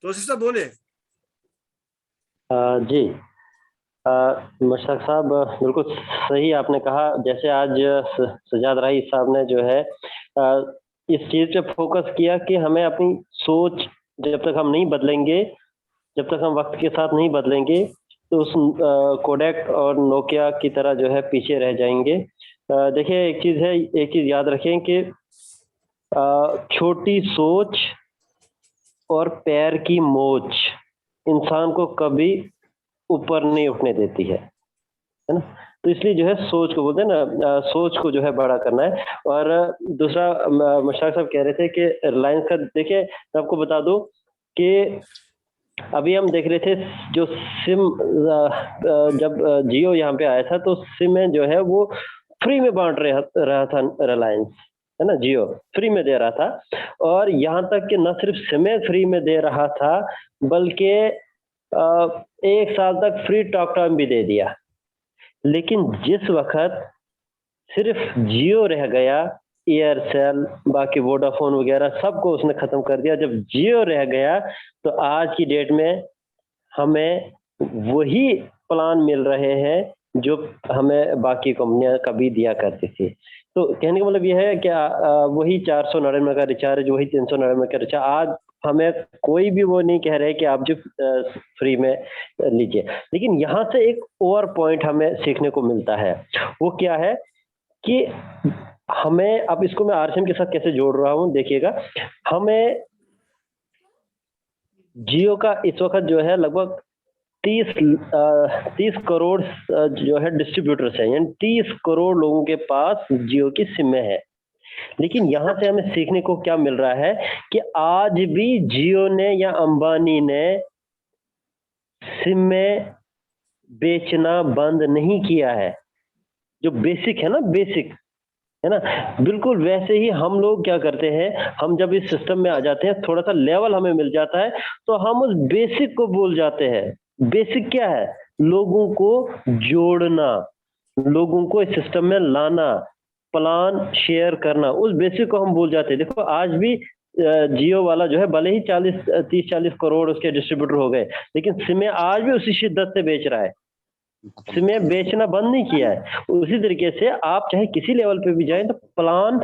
तौसीफ सर बोले। जी मुश्ताक साहब, बिल्कुल सही आपने कहा। जैसे आज सजाद राही साहब ने जो है इस चीज पे फोकस किया कि हमें अपनी सोच, जब तक हम नहीं बदलेंगे, जब तक हम वक्त के साथ नहीं बदलेंगे, तो उस कोडेक और नोकिया की तरह जो है पीछे रह जाएंगे। देखिए एक चीज याद रखें कि छोटी सोच और पैर की मोच इंसान को कभी ऊपर नहीं उठने देती है ना। तो इसलिए जो है सोच को बोलते हैं ना, सोच को जो है बड़ा करना है। और दूसरा मुश्ताक साहब कह रहे थे कि रिलायंस का, देखिए मैं आपको बता दूं कि अभी हम देख रहे थे जो सिम जब जियो यहाँ पे आया था, तो सिम में जो है वो फ्री में बांट रहा था रिलायंस, है ना, जियो फ्री में दे रहा था। और यहाँ तक कि न सिर्फ सिमें फ्री में दे रहा था, बल्कि 1 साल तक फ्री टॉक टाइम भी दे दिया। लेकिन जिस वक्त सिर्फ जियो रह गया, एयरसेल बाकी वोडाफोन वगैरह सबको उसने खत्म कर दिया। जब जियो रह गया तो आज की डेट में हमें वही प्लान मिल रहे हैं जो हमें बाकी कंपनियां कभी दिया करती थी। तो कहने का मतलब यह है कि वही 499 का रिचार्ज, वही 399 का रिचार्ज, आज हमें कोई भी वो नहीं कह रहे कि आप जो फ्री में लीजिए। लेकिन यहाँ से एक और पॉइंट हमें सीखने को मिलता है, वो क्या है कि हमें, अब इसको मैं आरसीएम के साथ कैसे जोड़ रहा हूँ देखिएगा, हमें जियो का इस वक्त जो है लगभग 30 करोड़ जो है डिस्ट्रीब्यूटर्स हैं, यानी 30 करोड़ लोगों के पास जियो की सिमें है। लेकिन यहाँ से हमें सीखने को क्या मिल रहा है कि आज भी जियो ने या अंबानी ने सिमें बेचना बंद नहीं किया है। जो बेसिक है ना, बेसिक है ना, बिल्कुल वैसे ही हम लोग क्या करते हैं, हम जब इस सिस्टम में आ जाते हैं, थोड़ा सा लेवल हमें मिल जाता है, तो हम उस बेसिक को भूल जाते हैं। बेसिक क्या है? लोगों को जोड़ना, लोगों को इस सिस्टम में लाना, प्लान शेयर करना, उस बेसिक को हम भूल जाते हैं। देखो आज भी जियो वाला जो है भले ही 30-40 करोड़ उसके डिस्ट्रीब्यूटर हो गए, लेकिन सिमें आज भी उसी शिद्दत से बेच रहा है, सिमें बेचना बंद नहीं किया है। उसी तरीके से आप चाहे किसी लेवल पे भी जाएं, तो प्लान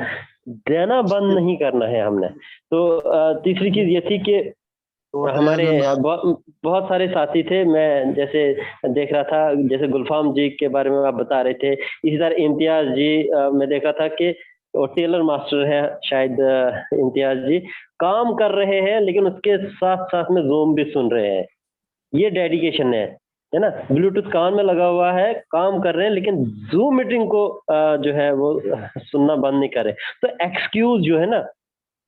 देना बंद नहीं करना है हमने। तो तीसरी चीज ये थी कि हमारे बहुत सारे साथी थे, मैं जैसे देख रहा था, जैसे गुलफाम जी के बारे में आप बता रहे थे, इसी तरह इम्तियाज जी, मैं देखा था कि वो टेलर मास्टर है शायद, इम्तियाज जी काम कर रहे हैं, लेकिन उसके साथ साथ में ज़ूम भी सुन रहे हैं। ये डेडिकेशन है ना। ब्लूटूथ कान में लगा हुआ है, काम कर रहे हैं, लेकिन जूम मीटिंग को जो है वो सुनना बंद नहीं करे। तो एक्सक्यूज जो है ना,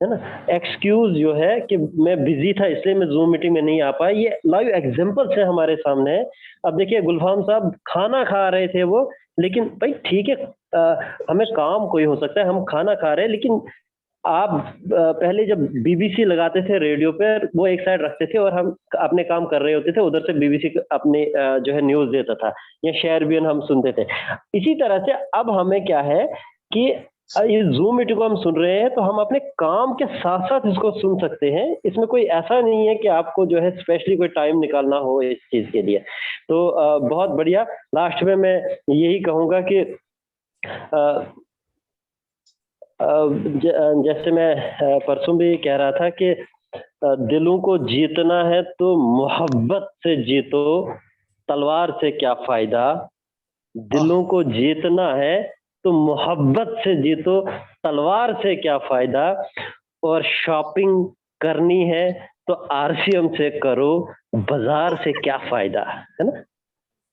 है ना। एक्सक्यूज जो है कि मैं बिजी था इसलिए मैं जूम मीटिंग में नहीं आ पाया, ये लाइव एग्जांपल से हमारे सामने है। अब देखिए गुलफाम साहब खाना खा रहे थे वो, लेकिन भाई ठीक है, हमें काम कोई हो सकता है, हम खाना खा रहे हैं, लेकिन आप पहले जब बीबीसी लगाते थे रेडियो पे, वो एक साइड रखते थे और हम अपने काम कर रहे होते थे, उधर से बीबीसी अपने जो है न्यूज देता था, या शेयरबियन हम सुनते थे। इसी तरह से अब हमें क्या है कि ये जूम मीटिंग को हम सुन रहे हैं तो हम अपने काम के साथ साथ इसको सुन सकते हैं। इसमें कोई ऐसा नहीं है कि आपको जो है स्पेशली कोई टाइम निकालना हो इस चीज के लिए। तो बहुत बढ़िया। लास्ट में मैं यही कहूंगा कि जैसे मैं परसों भी कह रहा था कि दिलों को जीतना है तो मोहब्बत से जीतो, तलवार से क्या फायदा। दिलों को जीतना है तो मोहब्बत से जीतो, तलवार से क्या फायदा। और शॉपिंग करनी है तो आरसीएम से करो, बाजार से क्या फायदा, है ना।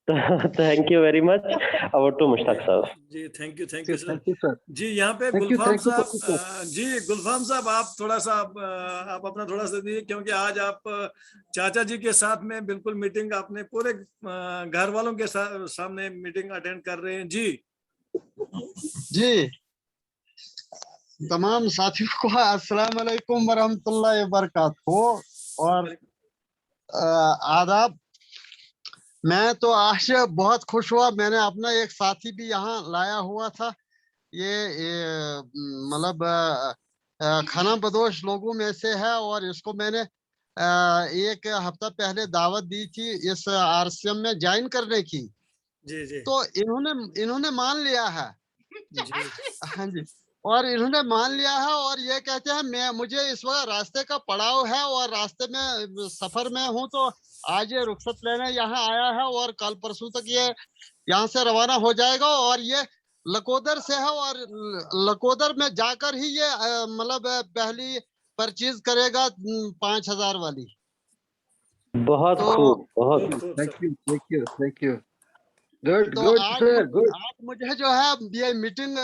तो thank you very much. Over to Mushtaq sahab. जी thank you sir. Thank you sir. जी यहाँ पे Thank you, Gulfam thank you, साहब, thank you, जी गुलफाम साहब आप थोड़ा सा आप अपना थोड़ा सा दिए, क्योंकि आज आप चाचा जी के साथ में बिल्कुल मीटिंग अपने पूरे घर वालों के सामने मीटिंग अटेंड कर रहे हैं। जी जी तमाम साथियों को अस्सलाम वालेकुम वरहमतुल्लाहि वबरकातुहू और आदाब। मैं तो आज बहुत खुश हुआ, मैंने अपना एक साथी भी यहाँ लाया हुआ था। ये मतलब खाना बदोश लोगों में से है और इसको मैंने एक हफ्ता पहले दावत दी थी इस आरसीएम में ज्वाइन करने की। जी तो इन्होंने मान लिया है। हाँ जी, और इन्होंने मान लिया है और ये कहते हैं मुझे इस वक्त रास्ते का पड़ाव है और रास्ते में सफर में हूँ, तो आज ये रुखसत लेने यहाँ आया है और कल परसों तक ये यहाँ से रवाना हो जाएगा। और ये लकोदर से है और लकोदर में जाकर ही ये मतलब पहली परचेज करेगा 5000 वाली। बहुत खूब, बहुत थैंक यू। गुड तो गुड आज सर, गुड। मुझे जो है ये मीटिंग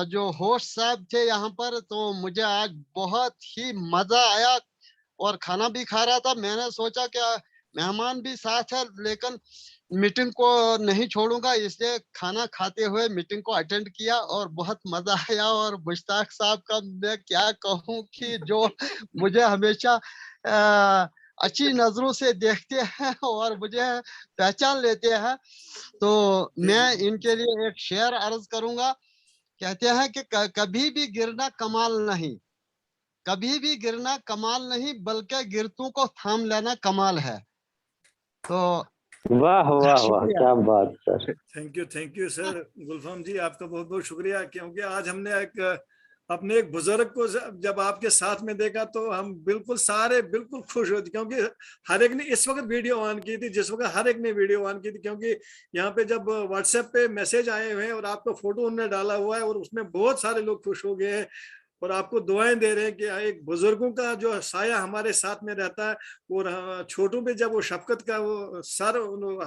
जो होस्ट साहब थे यहाँ पर, तो मुझे आज बहुत ही मजा आया और खाना भी खा रहा था। मैंने सोचा क्या मेहमान भी साथ है, लेकिन मीटिंग को नहीं छोड़ूंगा, इसलिए खाना खाते हुए मीटिंग को अटेंड किया और बहुत मजा आया। और मुश्ताक साहब का मैं क्या कहूँ कि जो मुझे हमेशा अच्छी नजरों से देखते हैं और मुझे पहचान लेते हैं, तो मैं इनके लिए एक शेर अर्ज करूंगा। कहते हैं कि कभी भी गिरना कमाल नहीं, कभी भी गिरना कमाल नहीं, बल्कि गिरतों को थाम लेना कमाल है। तो वाह वाह वाह, क्या बात sir. Thank you sir. Gulfam ji आपका बहुत बहुत शुक्रिया, क्योंकि आज हमने अपने एक बुजुर्ग को जब आपके साथ में देखा तो हम बिल्कुल सारे बिल्कुल खुश होते, क्योंकि हर एक ने इस वक्त वीडियो ऑन की थी जिस वक्त हर एक ने वीडियो ऑन की थी, क्योंकि यहाँ पे जब व्हाट्सएप पे मैसेज आए हुए हैं और आपका फोटो उन्होंने डाला हुआ है और उसमें बहुत सारे लोग खुश हो गए हैं और आपको दुआएं दे रहे हैं कि एक बुजुर्गों का जो साया हमारे साथ में रहता है, और छोटों पे जब वो शफकत का वो सर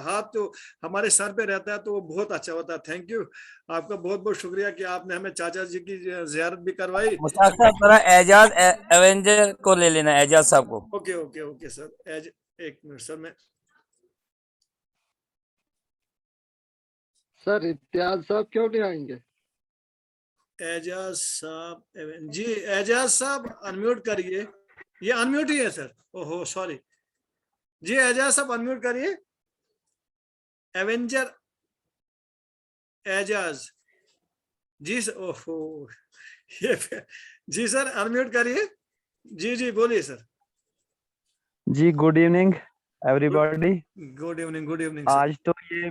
हाथ जो हमारे सर पे रहता है तो वो बहुत अच्छा होता है। थैंक यू, आपका बहुत बहुत शुक्रिया कि आपने हमें चाचा जी की जियारत भी करवाई। मुश्ताक साहब थोड़ा एजाज एवेंजर को ले लेना, एजाज साहब को। ओके ओके ओके सर, एक मिनट सर, मैं सर इम्तियाज साहब क्यों नहीं आएंगे? एजाज साहब, जी एजाज साहब अनम्यूट करिए, ये अनम्यूट ही है सर। ओहो सॉरी जी, एजाज साहब अनम्यूट करिए। एवेंजर एजाज जी सर, ओहो ये जी सर अनम्यूट करिए। जी जी बोलिए सर। जी good evening everybody. Good evening आज तो ये